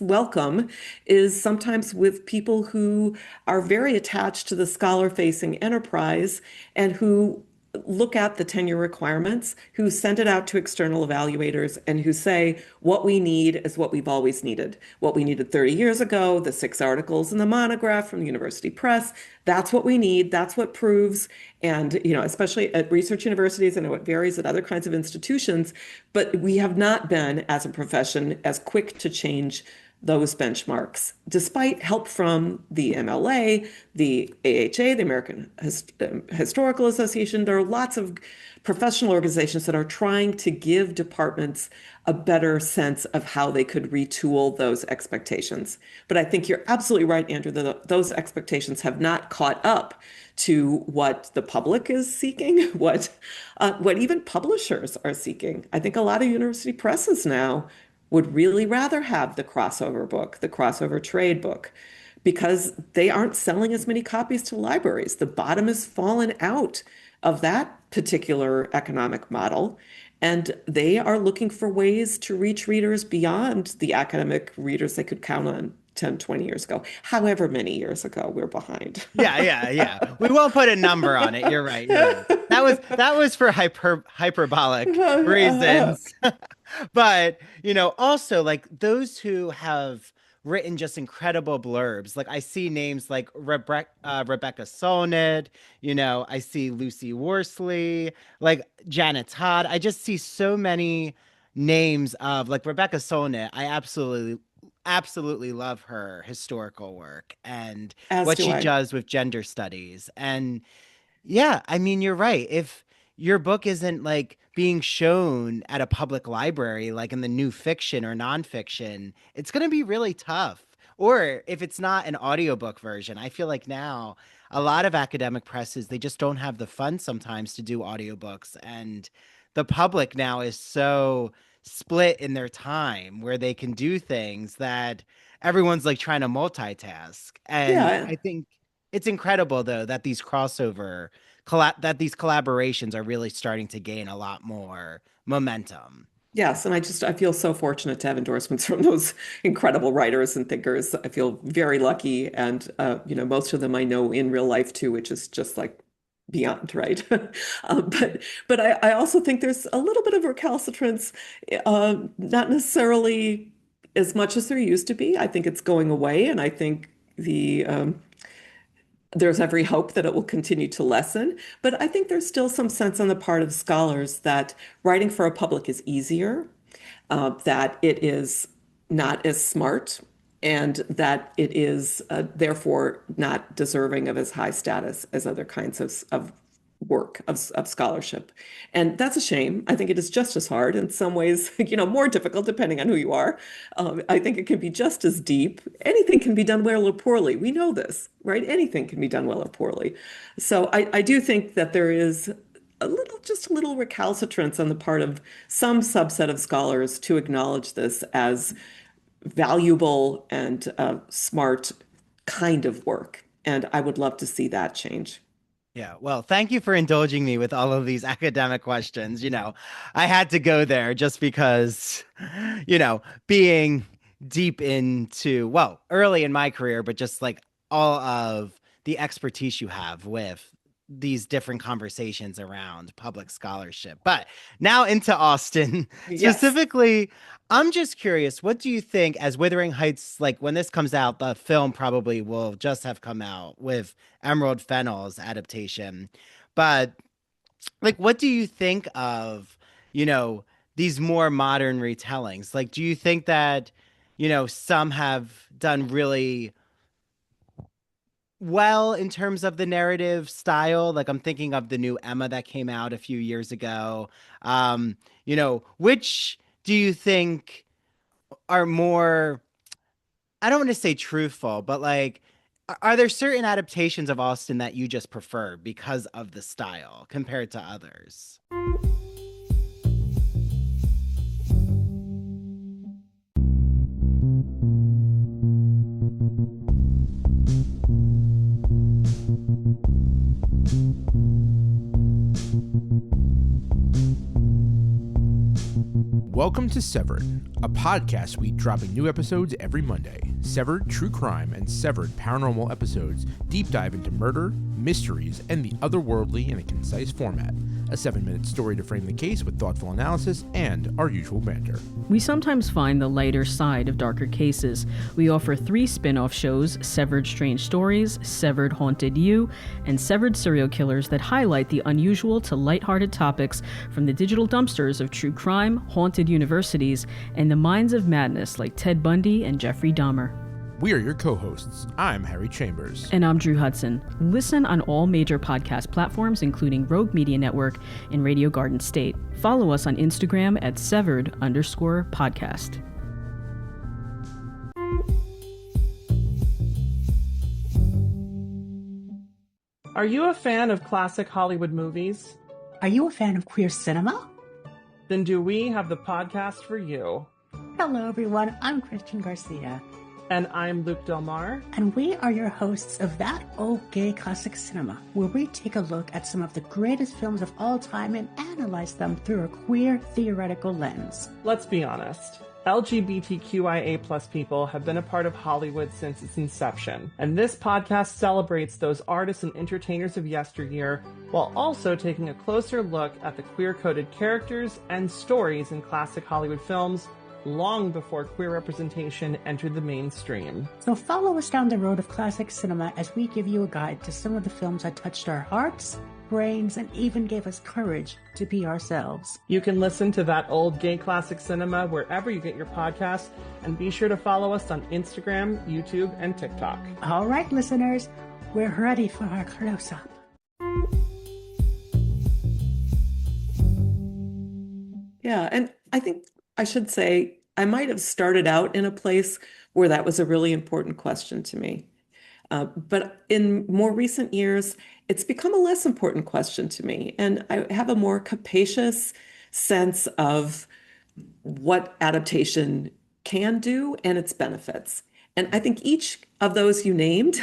welcome is sometimes with people who are very attached to the scholar facing enterprise and who look at the tenure requirements, who send it out to external evaluators, and who say, what we need is what we've always needed. What we needed 30 years ago, the 6 articles in the monograph from the university press, that's what we need. That's what proves. And, especially at research universities, I know it varies at other kinds of institutions, but we have not been, as a profession, as quick to change those benchmarks, despite help from the MLA, the AHA, the American Historical Association. There are lots of professional organizations that are trying to give departments a better sense of how they could retool those expectations. But I think you're absolutely right, Andrew, that those expectations have not caught up to what the public is seeking, what even publishers are seeking. I think a lot of university presses now would really rather have the crossover book, the crossover trade book, because they aren't selling as many copies to libraries. The bottom has fallen out of that particular economic model. And they are looking for ways to reach readers beyond the academic readers they could count on 10, 20 years ago, however many years ago we're behind. Yeah, yeah, yeah. We won't put a number on it. You're right. You're right. That was for hyperbolic reasons. But, also like those who have written just incredible blurbs. Like I see names like Rebecca Solnit, I see Lucy Worsley, like Janet Todd. I just see so many names of like Rebecca Solnit. I absolutely love her historical work and As what do she I. does with gender studies. And yeah, I mean, you're right. If your book isn't like being shown at a public library, like in the new fiction or nonfiction, it's going to be really tough. Or if it's not an audiobook version, I feel like now a lot of academic presses, they just don't have the funds sometimes to do audiobooks. And the public now is so split in their time where they can do things that everyone's like trying to multitask. And Yeah. I think it's incredible though that these collaborations are really starting to gain a lot more momentum. Yes, and I feel so fortunate to have endorsements from those incredible writers and thinkers. I feel very lucky, and most of them I know in real life too, which is just like beyond right. But I also think there's a little bit of recalcitrance, not necessarily as much as there used to be. I think it's going away, and I think there's every hope that it will continue to lessen. But I think there's still some sense on the part of scholars that writing for a public is easier, that it is not as smart, and that it is therefore not deserving of as high status as other kinds of work, of scholarship. And that's a shame. I think it is just as hard, in some ways, more difficult depending on who you are. I think it can be just as deep. Anything can be done well or poorly. We know this, right? Anything can be done well or poorly. So I do think that there is just a little recalcitrance on the part of some subset of scholars to acknowledge this as valuable and smart kind of work. And I would love to see that change. Yeah, well, thank you for indulging me with all of these academic questions. I had to go there just because, being deep into, well, early in my career, but just like all of the expertise you have with these different conversations around public scholarship. But now into Austen Yes. specifically, I'm just curious, what do you think as Wuthering Heights, like when this comes out, the film probably will just have come out with Emerald Fennell's adaptation. But like, what do you think of, you know, these more modern retellings? Like, do you think that, some have done really well in terms of the narrative style? Like, I'm thinking of the new Emma that came out a few years ago. Which do you think are more, I don't want to say truthful, but like, are there certain adaptations of Austen that you just prefer because of the style compared to others? Welcome to Severed, a podcast week dropping new episodes every Monday. Severed True Crime and Severed Paranormal episodes deep dive into murder, mysteries, and the otherworldly in a concise format. A 7-minute story to frame the case with thoughtful analysis and our usual banter. We sometimes find the lighter side of darker cases. We offer 3 spin-off shows, Severed Strange Stories, Severed Haunted You, and Severed Serial Killers that highlight the unusual to lighthearted topics from the digital dumpsters of true crime, haunted universities, and the minds of madness like Ted Bundy and Jeffrey Dahmer. We are your co-hosts. I'm Harry Chambers. And I'm Drew Hudson. Listen on all major podcast platforms, including Rogue Media Network and Radio Garden State. Follow us on Instagram at severed_podcast. Are you a fan of classic Hollywood movies? Are you a fan of queer cinema? Then do we have the podcast for you. Hello, everyone. I'm Christian Garcia. And I'm Luke Del Mar. And we are your hosts of That Old Gay Classic Cinema, where we take a look at some of the greatest films of all time and analyze them through a queer theoretical lens. Let's be honest. LGBTQIA plus people have been a part of Hollywood since its inception, and this podcast celebrates those artists and entertainers of yesteryear while also taking a closer look at the queer-coded characters and stories in classic Hollywood films long before queer representation entered the mainstream. So follow us down the road of classic cinema as we give you a guide to some of the films that touched our hearts, brains, and even gave us courage to be ourselves. You can listen to That Old Gay Classic Cinema wherever you get your podcasts, and be sure to follow us on Instagram, YouTube, and TikTok. All right, listeners, we're ready for our close-up. Yeah, and I think I should say I might have started out in a place where that was a really important question to me. But in more recent years, it's become a less important question to me. And I have a more capacious sense of what adaptation can do and its benefits. And I think each of those you named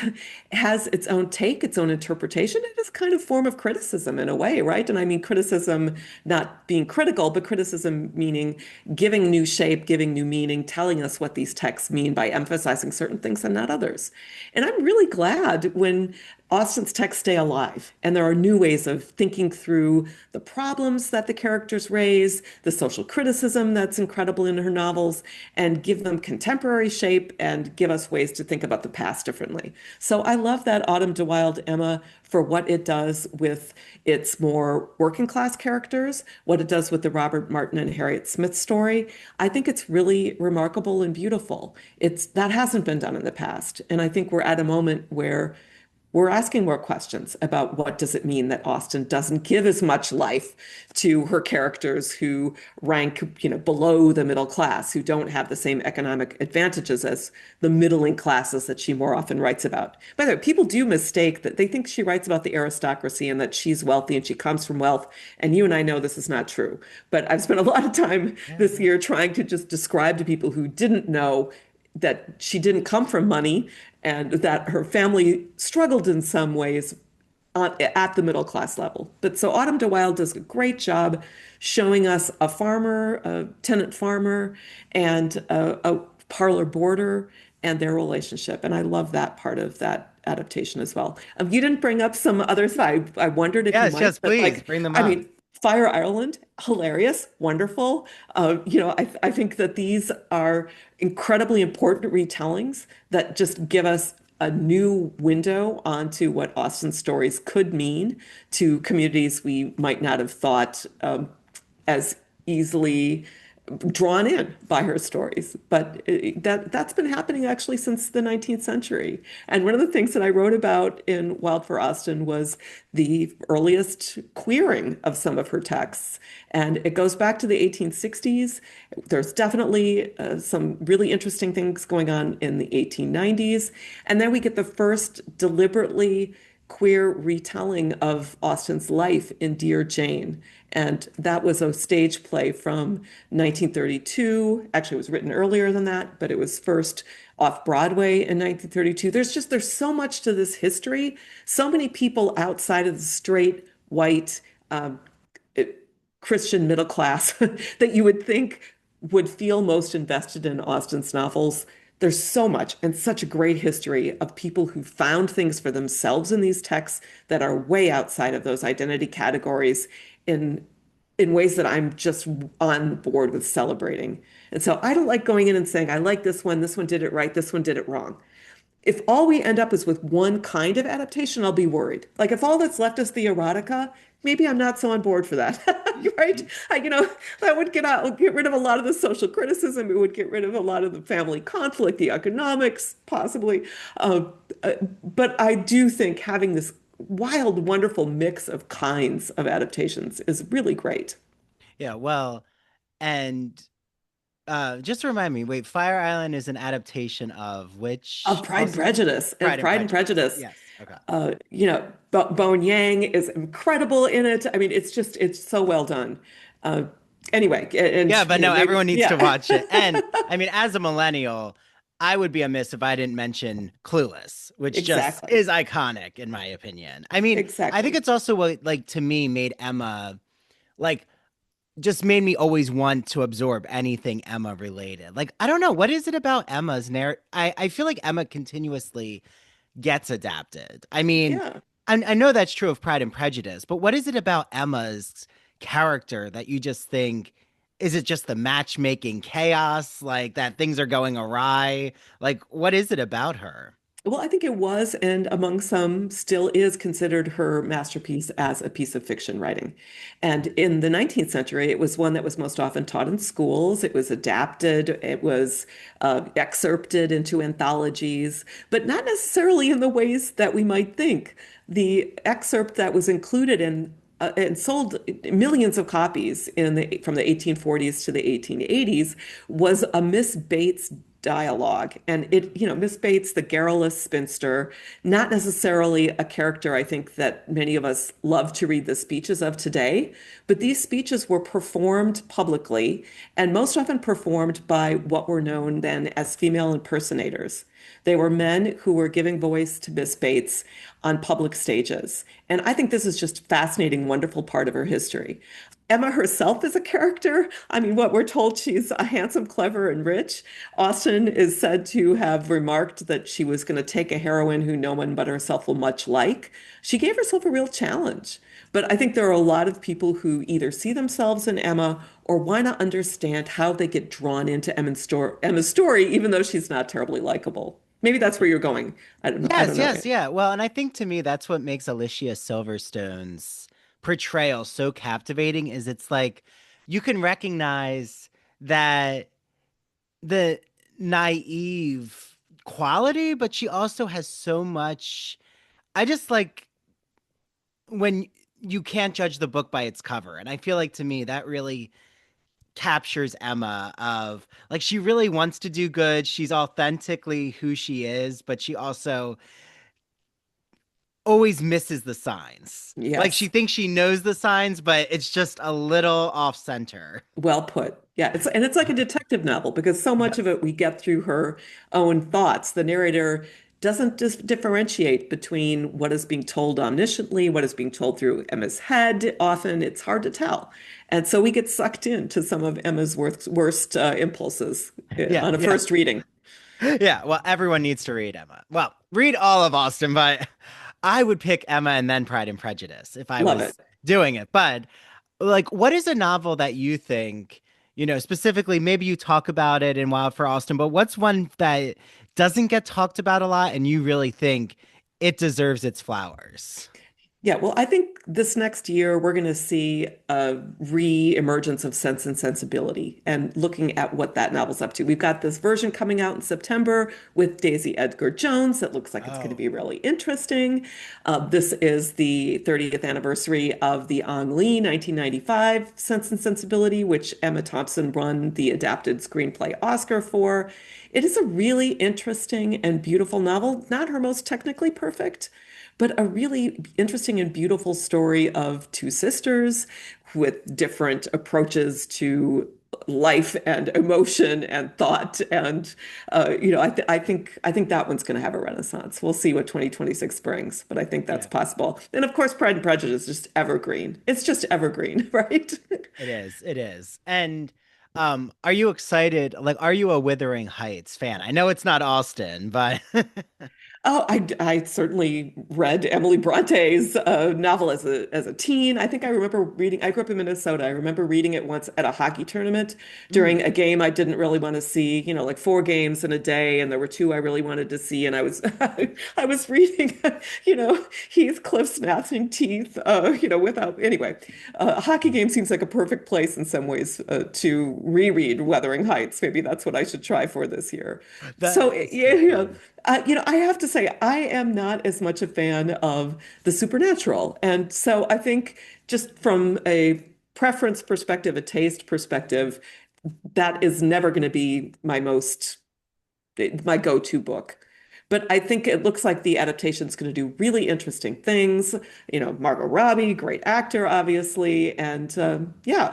has its own take, its own interpretation. It is kind of form of criticism in a way, right? And I mean criticism not being critical, but criticism meaning giving new shape, giving new meaning, telling us what these texts mean by emphasizing certain things and not others. And I'm really glad when Austen's texts stay alive and there are new ways of thinking through the problems that the characters raise, the social criticism that's incredible in her novels, and give them contemporary shape and give us ways to think about the past differently. So I love that Autumn de Wilde Emma for what it does with its more working class characters, what it does with the Robert Martin and Harriet Smith story. I think it's really remarkable and beautiful. That hasn't been done in the past. And I think we're at a moment where we're asking more questions about what does it mean that Austen doesn't give as much life to her characters who rank, below the middle class, who don't have the same economic advantages as the middling classes that she more often writes about. By the way, people do mistake that they think she writes about the aristocracy and that she's wealthy and she comes from wealth. And you and I know this is not true. But I've spent a lot of time this year trying to just describe to people who didn't know that she didn't come from money and that her family struggled in some ways at the middle class level. But so Autumn de Wilde does a great job showing us a farmer, a tenant farmer, and a parlor boarder and their relationship. And I love that part of that adaptation as well. You didn't bring up some others that I wondered if you Yes, might, yes, but please like, bring them I up. mean, Fire Island, hilarious, wonderful. I think that these are incredibly important retellings that just give us a new window onto what Austen's stories could mean to communities we might not have thought as easily drawn in by her stories. But that's been happening actually since the 19th century. And one of the things that I wrote about in Wild for Austen was the earliest queering of some of her texts. And it goes back to the 1860s. There's definitely some really interesting things going on in the 1890s. And then we get the first deliberately queer retelling of Austen's life in Dear Jane. And that was a stage play from 1932. Actually, it was written earlier than that, but it was first off Broadway in 1932. There's so much to this history. So many people outside of the straight, white, um, Christian middle class that you would think would feel most invested in Austen's novels. There's so much and such a great history of people who found things for themselves in these texts that are way outside of those identity categories in in ways that I'm just on board with celebrating. And so I don't like going in and saying, I like this one did it right, this one did it wrong. If all we end up is with one kind of adaptation, I'll be worried. Like if all that's left is the erotica, maybe I'm not so on board for that, right? That would get rid of a lot of the social criticism. It would get rid of a lot of the family conflict, the economics, possibly. Uh, but I do think having this wild, wonderful mix of kinds of adaptations is really great. Yeah, well, and just remind me, wait, Fire Island is an adaptation of Of which Pride and Austen? Prejudice and Pride and Pride and Prejudice. Prejudice. Yes. Okay. Bone Yang is incredible in it. I mean, it's so well done. Uh, anyway, Yeah, and but no, maybe everyone needs to yeah, watch it. And I mean, as a millennial, I would be amiss if I didn't mention Clueless, which just exactly, is iconic in my opinion. I mean, I think exactly. it's also what like to me made Emma like just made me always want to absorb anything Emma related. Like, I don't know, what is it about Emma's narrative? I feel like Emma continuously gets adapted. I mean, Yeah. I know that's true of Pride and Prejudice, but what is it about Emma's character that you just think, is it just the matchmaking chaos, like that things are going awry? Like, what is it about her? Well, I think it was, and among some, still is considered her masterpiece as a piece of fiction writing. And in the 19th century, it was one that was most often taught in schools. It was adapted, it was excerpted into anthologies, but not necessarily in the ways that we might think. The excerpt that was included in and sold millions of copies from the 1840s to the 1880s was a Miss Bates dialogue. And Miss Bates, the garrulous spinster, not necessarily a character I think that many of us love to read the speeches of today, but these speeches were performed publicly and most often performed by what were known then as female impersonators. They were men who were giving voice to Miss Bates on public stages. And I think this is just a fascinating, wonderful part of her history. Emma herself is a character. I mean, what we're told, she's a handsome, clever, and rich. Austen is said to have remarked that she was going to take a heroine who no one but herself will much like. She gave herself a real challenge. But I think there are a lot of people who either see themselves in Emma or want to understand how they get drawn into Emma's story, even though she's not terribly likable. Maybe that's where you're going. I don't know. I don't Yes, know. yes, yeah. Well, and I think to me that's what makes Alicia Silverstone's portrayal so captivating is it's like you can recognize that the naive quality, but she also has so much. I just like when you can't judge the book by its cover. And I feel like to me that really captures Emma of like she really wants to do good. She's authentically who she is, but she also always misses the signs. Like she Yes. thinks she knows the signs, but it's just a little off center. Well put. Yeah, it's like a detective novel because so much of it we get through her own thoughts. The narrator doesn't just differentiate between what is being told omnisciently, what is being told through Emma's head. Often it's hard to tell. And so we get sucked into some of Emma's worst impulses Yeah, on a yeah, first reading. yeah. Well, everyone needs to read Emma. Well, read all of Austen, but I would pick Emma and then Pride and Prejudice if I Love it. was doing it. But like, what is a novel that you think, specifically, maybe you talk about it in Wild for Austen, but what's one that doesn't get talked about a lot and you really think it deserves its flowers? Yeah, well, I think this next year we're going to see a re-emergence of Sense and Sensibility and looking at what that novel's up to. We've got this version coming out in September with Daisy Edgar Jones that looks like it's going to Oh, be really interesting. This is the 30th anniversary of the Ang Lee 1995 Sense and Sensibility, which Emma Thompson won the adapted screenplay Oscar for. It is a really interesting and beautiful novel, not her most technically perfect, but a really interesting and beautiful story of two sisters with different approaches to life and emotion and thought. And I think that one's going to have a renaissance. We'll see what 2026 brings, but I think that's yeah, possible. And of course, Pride and Prejudice is just evergreen. It's just evergreen, right? it is. It is. And are you excited? Like, are you a Wuthering Heights fan? I know it's not Austen, but Oh, I certainly read Emily Bronte's novel as a teen. I think I remember reading. I grew up in Minnesota. I remember reading it once at a hockey tournament during Mm, a game I didn't really want to see. Like four games in a day, and there were two I really wanted to see. And I was I was reading, Heathcliff's gnashing teeth. Without anyway, a hockey game seems like a perfect place in some ways to reread Wuthering Heights. Maybe that's what I should try for this year. So that is yeah, so fun. I have to say, I am not as much a fan of the supernatural. And so I think just from a preference perspective, a taste perspective, that is never going to be my go-to book. But I think it looks like the adaptation is going to do really interesting things. Margot Robbie, great actor, obviously, and yeah,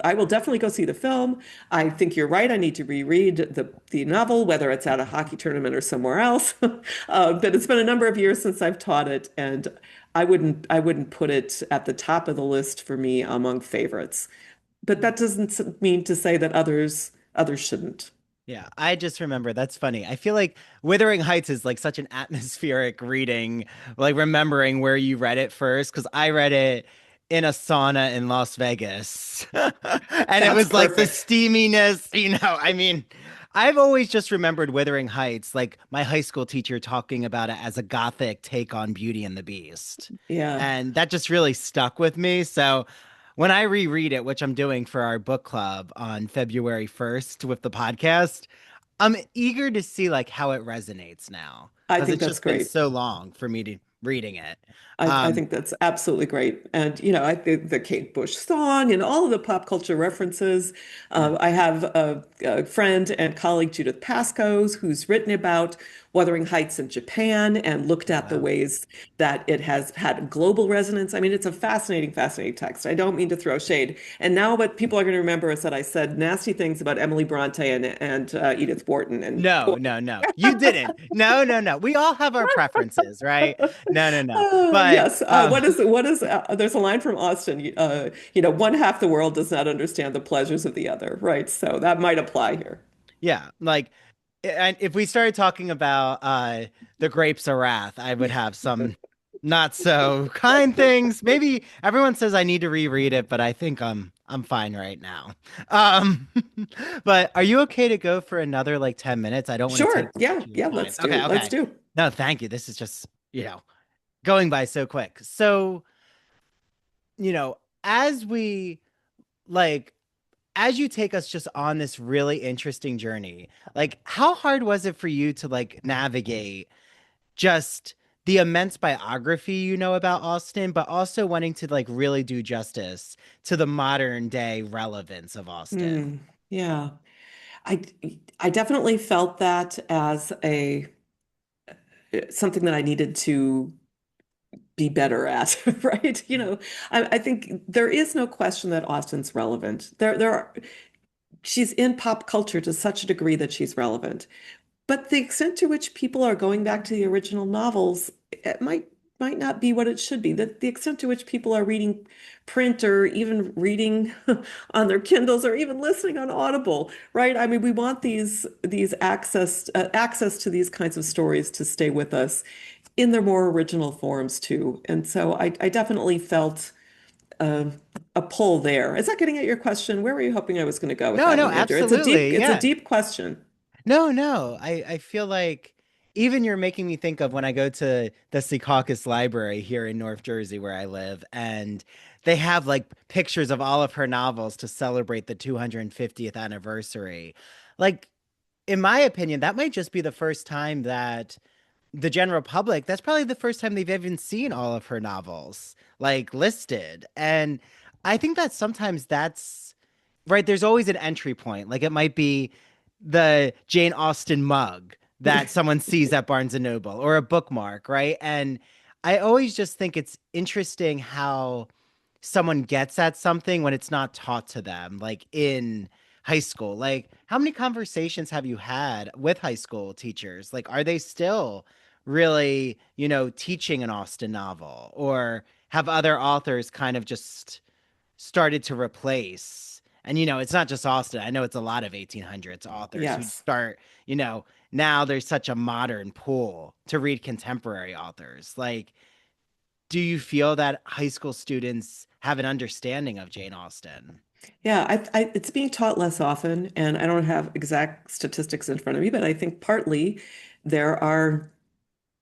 I will definitely go see the film. I think you're right. I need to reread the novel, whether it's at a hockey tournament or somewhere else. But it's been a number of years since I've taught it, and I wouldn't put it at the top of the list for me among favorites. But that doesn't mean to say that others shouldn't. Yeah, I just remember that's funny. I feel like Wuthering Heights is like such an atmospheric reading, like remembering where you read it first, because I read it in a sauna in Las Vegas. And it That's was like the perfect. steaminess, I mean, I've always just remembered Wuthering Heights, like my high school teacher talking about it as a gothic take on Beauty and the Beast. Yeah. And that just really stuck with me. So when I reread it, which I'm doing for our book club on February 1st with the podcast, I'm eager to see like how it resonates now I because think it's that's just been great. so long for me to reading it. I Um, think that's absolutely great. And, I think the Kate Bush song and all of the pop culture references. yeah, I have a friend and colleague, Judith Pascoe, who's written about Wuthering Heights in Japan and looked oh at the wow. ways that it has had global resonance. I mean, it's a fascinating, fascinating text. I don't mean to throw shade. And now what people are going to remember is that I said nasty things about Emily Bronte and Edith Wharton. And No, no, no. You didn't. No, no, no. We all have our preferences, right? No, no, no. But Yes. There's a line from Austen, one half the world does not understand the pleasures of the other, right? So that might apply here. yeah, like and if we started talking about the grapes of wrath, I would have some not so kind things. Maybe everyone says I need to reread it, but I think I'm fine right now. Um but are you okay to go for another like 10 minutes? I don't want to take Sure. too Yeah. much of your Yeah. time. Let's Okay, do. Let's okay. do. No, thank you. This is just, going by so quick. So, as we like as you take us just on this really interesting journey, like how hard was it for you to like navigate just the immense biography about Austen, but also wanting to like really do justice to the modern day relevance of Austen? Yeah. I I definitely felt that as a something that I needed to be better at, right? I think there is no question that Austen's relevant. There are she's in pop culture to such a degree that she's relevant. But the extent to which people are going back to the original novels, it might not be what it should be. The extent to which people are reading print or even reading on their Kindles or even listening on Audible, right? I mean, we want these access to these kinds of stories to stay with us in their more original forms too. And so I definitely felt uh, a pull there. Is that getting at your question? Where were you hoping I was going to go with No, that no, one, Andrew? It's a deep, absolutely. it's a Yeah. deep question. No, no. I feel like even you're making me think of when I go to the Secaucus Library here in North Jersey where I live, and they have like pictures of all of her novels to celebrate the 250th anniversary. Like, in my opinion, that might just be the first time that the general public, that's probably the first time they've even seen all of her novels like listed. And I think that sometimes that's right. There's always an entry point. Like it might be the Jane Austen mug that someone sees at Barnes and Noble or a bookmark, right? And I always just think it's interesting how someone gets at something when it's not taught to them, like in high school. Like, how many conversations have you had with high school teachers? Like, are they still really, teaching an Austen novel, or have other authors kind of just started to replace? And, it's not just Austen. I know it's a lot of 1800s authors who Yes. start, now there's such a modern pool to read contemporary authors. Like, do you feel that high school students have an understanding of Jane Austen? Yeah, it's being taught less often, and I don't have exact statistics in front of me, but I think partly there are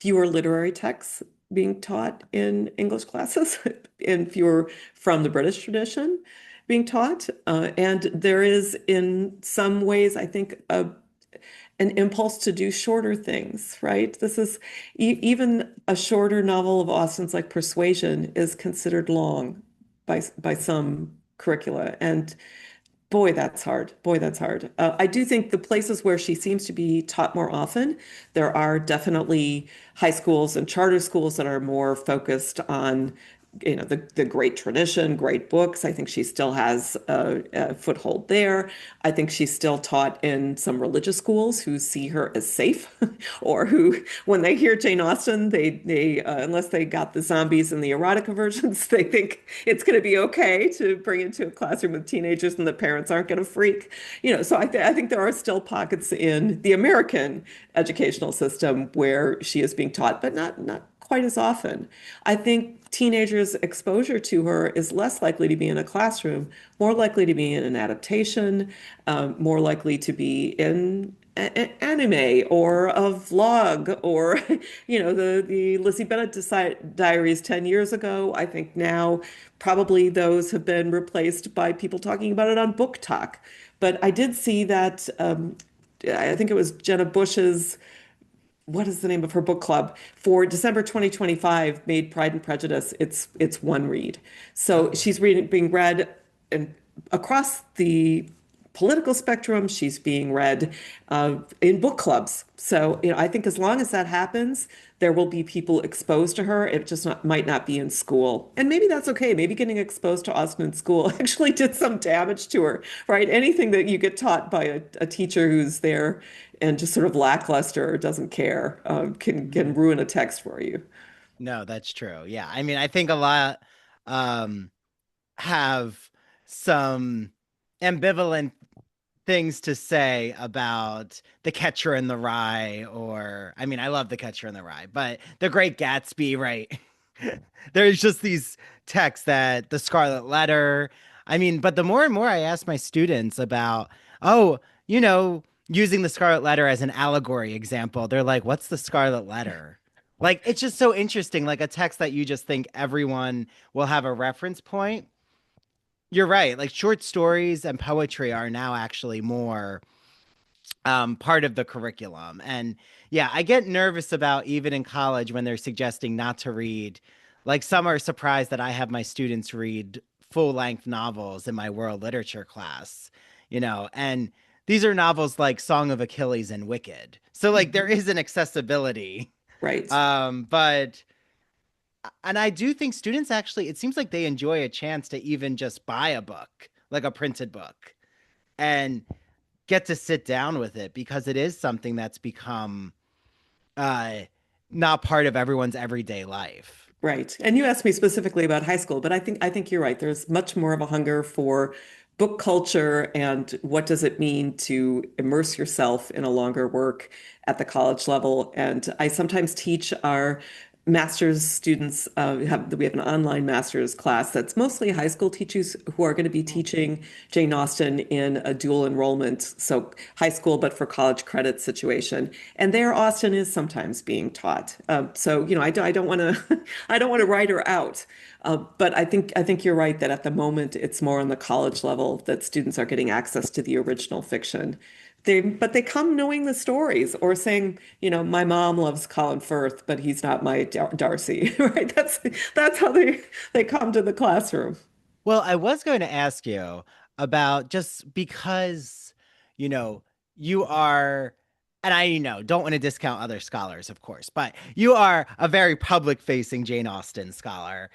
fewer literary texts being taught in English classes and fewer from the British tradition being taught. And there is, in some ways, I think, an impulse to do shorter things, right? This is even a shorter novel of Austen's like Persuasion is considered long by some curricula. And boy, that's hard. Boy, that's hard. I do think the places where she seems to be taught more often, there are definitely high schools and charter schools that are more focused on, the great tradition, great books. I think she still has a foothold there. I think she's still taught in some religious schools who see her as safe, or who, when they hear Jane Austen, they unless they got the zombies and the erotica versions, they think it's going to be okay to bring into a classroom with teenagers and the parents aren't going to freak. So I think there are still pockets in the American educational system where she is being taught, but not quite as often. I think teenagers' exposure to her is less likely to be in a classroom, more likely to be in an adaptation, more likely to be in anime or a vlog, or the Lizzie Bennet diaries 10 years ago. I think now probably those have been replaced by people talking about it on Book Talk. But I did see that I think it was Jenna Bush's, what is the name of her book club for December 2025, made Pride and Prejudice it's one read. So she's being read and across the political spectrum. She's being read in book clubs. So, I think as long as that happens, there will be people exposed to her. It just might not be in school. And maybe that's okay. Maybe getting exposed to Austen in school actually did some damage to her, right? Anything that you get taught by a teacher who's there and just sort of lackluster or doesn't care can ruin a text for you. No, that's true. Yeah. I mean, I think a lot um, have some ambivalent things to say about The Catcher in the Rye, or, I mean, I love The Catcher in the Rye, but The Great Gatsby, right? There's just these texts that The Scarlet Letter. I mean, but the more and more I ask my students about, oh, using The Scarlet Letter as an allegory example, they're like, what's The Scarlet Letter? Like, it's just so interesting, like a text that you just think everyone will have a reference point. You're right. Like short stories and poetry are now actually more part of the curriculum. And yeah, I get nervous about even in college when they're suggesting not to read. Like some are surprised that I have my students read full length novels in my world literature class, and these are novels like Song of Achilles and Wicked. So like there Mhm. is an accessibility. Right. But and I do think students actually, it seems like they enjoy a chance to even just buy a book, like a printed book, and get to sit down with it because it is something that's become uh, not part of everyone's everyday life. Right. And you asked me specifically about high school, but I think you're right. There's much more of a hunger for book culture and what does it mean to immerse yourself in a longer work at the college level. And I sometimes teach our master's students, we have an online master's class that's mostly high school teachers who are going to be teaching Jane Austen in a dual enrollment, so high school but for college credit situation. And there, Austen is sometimes being taught. So I don't want to I don't want to write her out. But I think you're right that at the moment it's more on the college level that students are getting access to the original fiction. But they come knowing the stories or saying, my mom loves Colin Firth, but he's not my Darcy, right? That's how they come to the classroom. Well, I was going to ask you about just because, you know, you are, and I, don't want to discount other scholars, of course, but you are a very public facing Jane Austen scholar.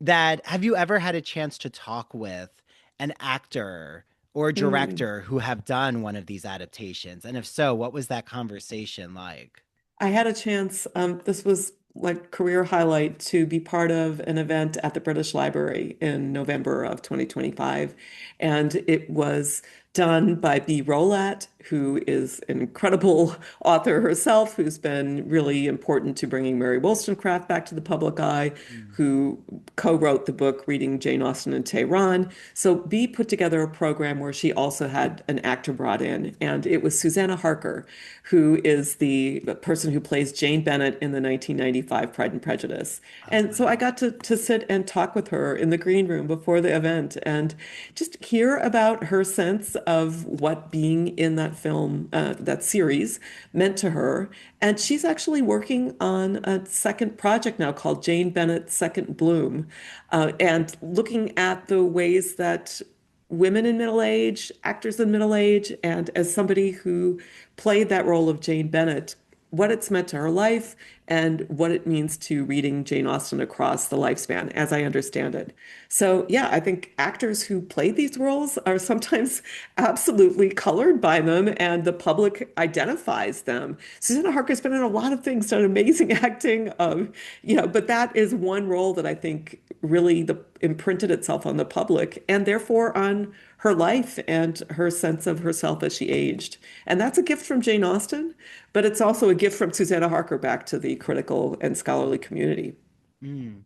That have you ever had a chance to talk with an actor or Mm. director who have done one of these adaptations? And if so, what was that conversation like? I had a chance, this was like career highlight to be part of an event at the British Library in November of 2025. And it was done by B. Rolat, who is an incredible author herself, who's been really important to bringing Mary Wollstonecraft back to the public eye, Mm. who co-wrote the book Reading Jane Austen in Tehran. So B put together a program where she also had an actor brought in, and it was Susanna Harker, who is the person who plays Jane Bennet in the 1995 Pride and Prejudice. Oh, And so I wow. got to sit and talk with her in the green room before the event and just hear about her sense of what being in that film, that series, meant to her. And she's actually working on a second project now called Jane Bennet's Second Bloom, and looking at the ways that women in middle age, actors in middle age, and as somebody who played that role of Jane Bennet, what it's meant to her life and what it means to reading Jane Austen across the lifespan, as I understand it. So, yeah, I think actors who play these roles are sometimes absolutely colored by them, and the public identifies them. Susanna Harker's been in a lot of things, done amazing acting, but that is one role that I think really imprinted itself on the public and therefore on her life and her sense of herself as she aged. And that's a gift from Jane Austen, but it's also a gift from Susanna Harker back to the critical and scholarly community. Mm.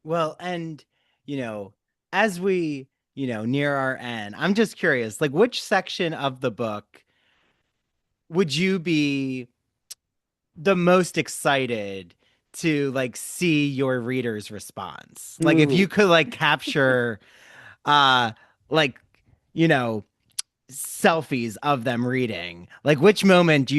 Well, and you know, as we, near our end, I'm just curious, like which section of the book would you be the most excited to like see your reader's response? Like if you Ooh. could like capture uh like, you know, selfies of them reading, like which moment do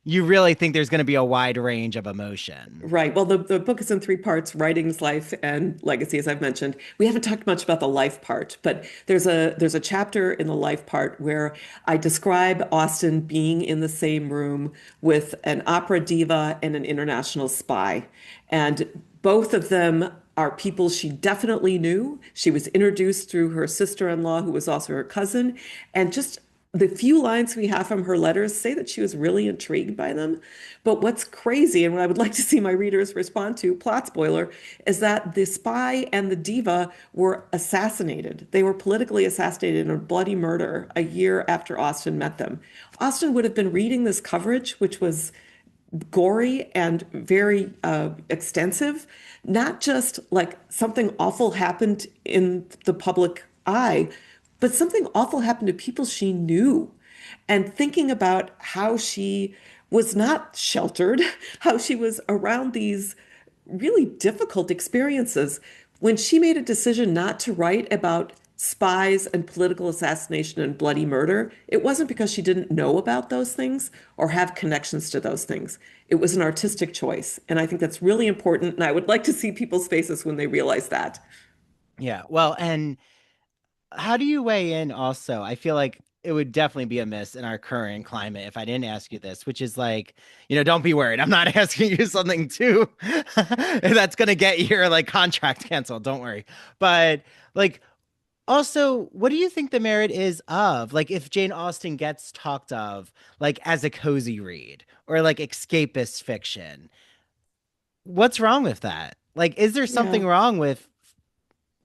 you really think there's going to be a wide range of emotion? Right. Well, the book is in three parts: writings, life, and legacy, as I've mentioned. We haven't talked much about the life part, but there's a chapter in the life part where I describe Austen being in the same room with an opera diva and an international spy. And both of them are people she definitely knew. She was introduced through her sister-in-law, who was also her cousin, and just the few lines we have from her letters say that she was really intrigued by them. But what's crazy, and what I would like to see my readers respond to, plot spoiler, is that the spy and the diva were assassinated. They were politically assassinated in a bloody murder a year after Austen met them. Austen would have been reading this coverage, which was gory and very extensive, not just like something awful happened in the public eye, but something awful happened to people she knew. And thinking about how she was not sheltered, how she was around these really difficult experiences. When she made a decision not to write about spies and political assassination and bloody murder, it wasn't because she didn't know about those things or have connections to those things. It was an artistic choice. And I think that's really important. And I would like to see people's faces when they realize that. Yeah. Well, and how do you weigh in also? I feel like it would definitely be a miss in our current climate if I didn't ask you this, which is like, don't be worried. I'm not asking you something too that's gonna get your like contract canceled. Don't worry. But like, Also, what do you think the merit is of, like, if Jane Austen gets talked of, like, as a cozy read or like escapist fiction? What's wrong with that? Like, is there Yeah. something wrong with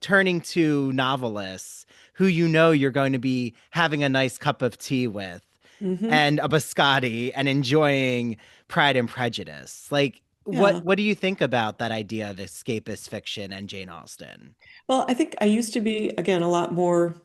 turning to novelists who you know you're going to be having a nice cup of tea with Hmm. and a biscotti and enjoying Pride and Prejudice? Like, Yeah. what do you think about that idea of escapist fiction and Jane Austen? Well, I think I used to be, again, a lot more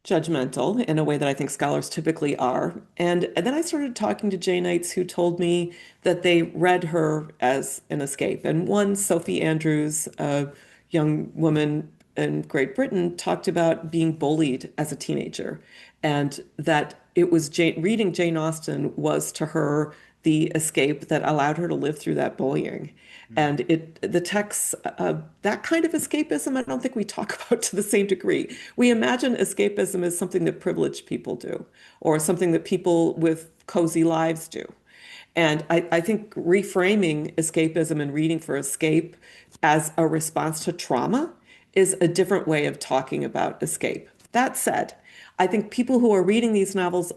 judgmental in a way that I think scholars typically are. And then I started talking to Jainites who told me that they read her as an escape. And one, Sophie Andrews, a young woman in Great Britain, talked about being bullied as a teenager, and that it was reading Jane Austen was to her the escape that allowed her to live through that bullying. And the texts, that kind of escapism, I don't think we talk about to the same degree. We imagine escapism as something that privileged people do, or something that people with cozy lives do. And I think reframing escapism and reading for escape as a response to trauma is a different way of talking about escape. That said, I think people who are reading these novels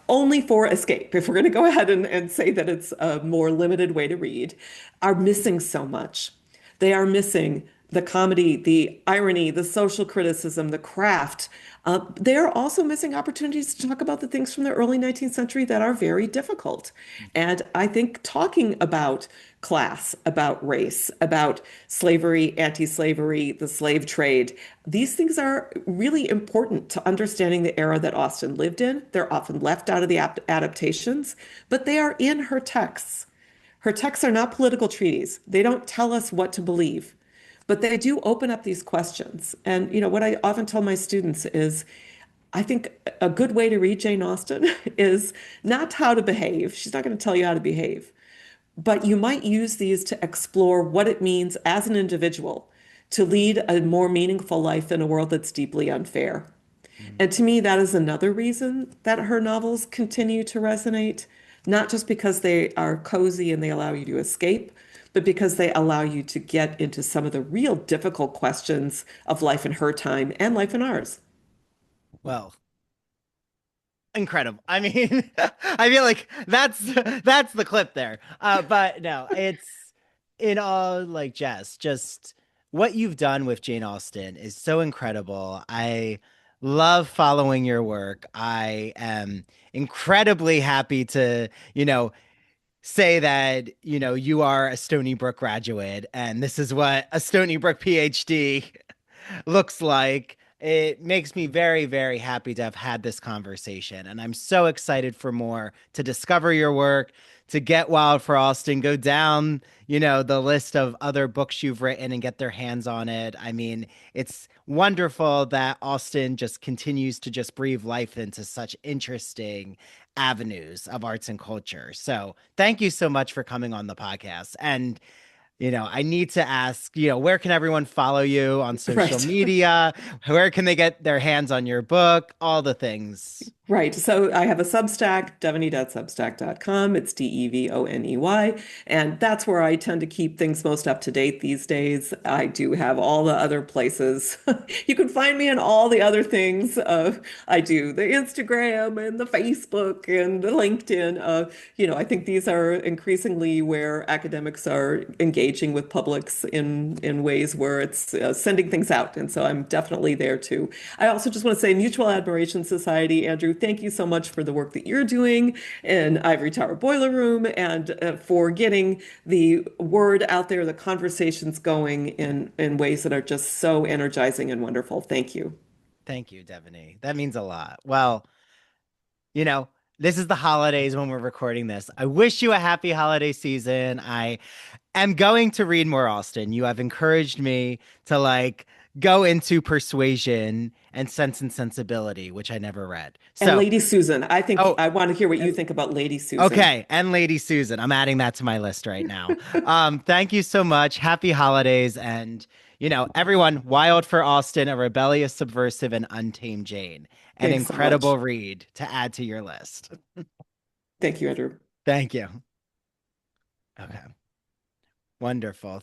only for escape, if we're going to go ahead and say that it's a more limited way to read, are missing so much. They are missing the comedy, the irony, the social criticism, the craft. They are also missing opportunities to talk about the things from the early 19th century that are very difficult. And I think talking about class, about race, about slavery, anti-slavery, the slave trade, these things are really important to understanding the era that Austen lived in. They're often left out of the adaptations, but they are in her texts. Her texts are not political treaties. They don't tell us what to believe, but they do open up these questions. And, what I often tell my students is I think a good way to read Jane Austen is not how to behave. She's not going to tell you how to behave, but you might use these to explore what it means as an individual to lead a more meaningful life in a world that's deeply unfair. Mm. And to me, that is another reason that her novels continue to resonate, not just because they are cozy and they allow you to escape, but because they allow you to get into some of the real difficult questions of life in her time and life in ours. Well, incredible. I mean, I feel like that's the clip there. But no, it's in all like just what you've done with Jane Austen is so incredible. I love following your work. I am incredibly happy to, say that, you are a Stony Brook graduate and this is what a Stony Brook PhD looks like. It makes me very, very happy to have had this conversation. And I'm so excited for more to discover your work, to get Wild for Austin, go down, the list of other books you've written and get their hands on it. I mean, it's wonderful that Austin just continues to just breathe life into such interesting avenues of arts and culture. So thank you so much for coming on the podcast. And I need to ask, where can everyone follow you on social Right. media? Where can they get their hands on your book? All the things. Right. So I have a Substack, devoney.substack.com. It's Devoney. And that's where I tend to keep things most up to date these days. I do have all the other places. You can find me in all the other things. I do the Instagram and the Facebook and the LinkedIn. I think these are increasingly where academics are engaging with publics in ways where it's sending things out. And so I'm definitely there too. I also just want to say Mutual Admiration Society, Andrew, thank you so much for the work that you're doing in Ivory Tower Boiler Room and for getting the word out there, the conversations going in ways that are just so energizing and wonderful. Thank you. Thank you, Devony. That means a lot. Well, you know, this is the holidays when we're recording this. I wish you a happy holiday season. I am going to read more Austen. You have encouraged me to like go into Persuasion and Sense and Sensibility, which I never read. And So, Lady Susan, I think oh, I want to hear what you think about Lady Susan. okay, and Lady Susan. I'm adding that to my list right now. Thank you so much. Happy holidays and everyone, Wild for Austen, a rebellious, subversive, and untamed Jane. An Thanks so much. incredible read to add to your list. Thank you, Andrew. Thank you. Okay. Wonderful.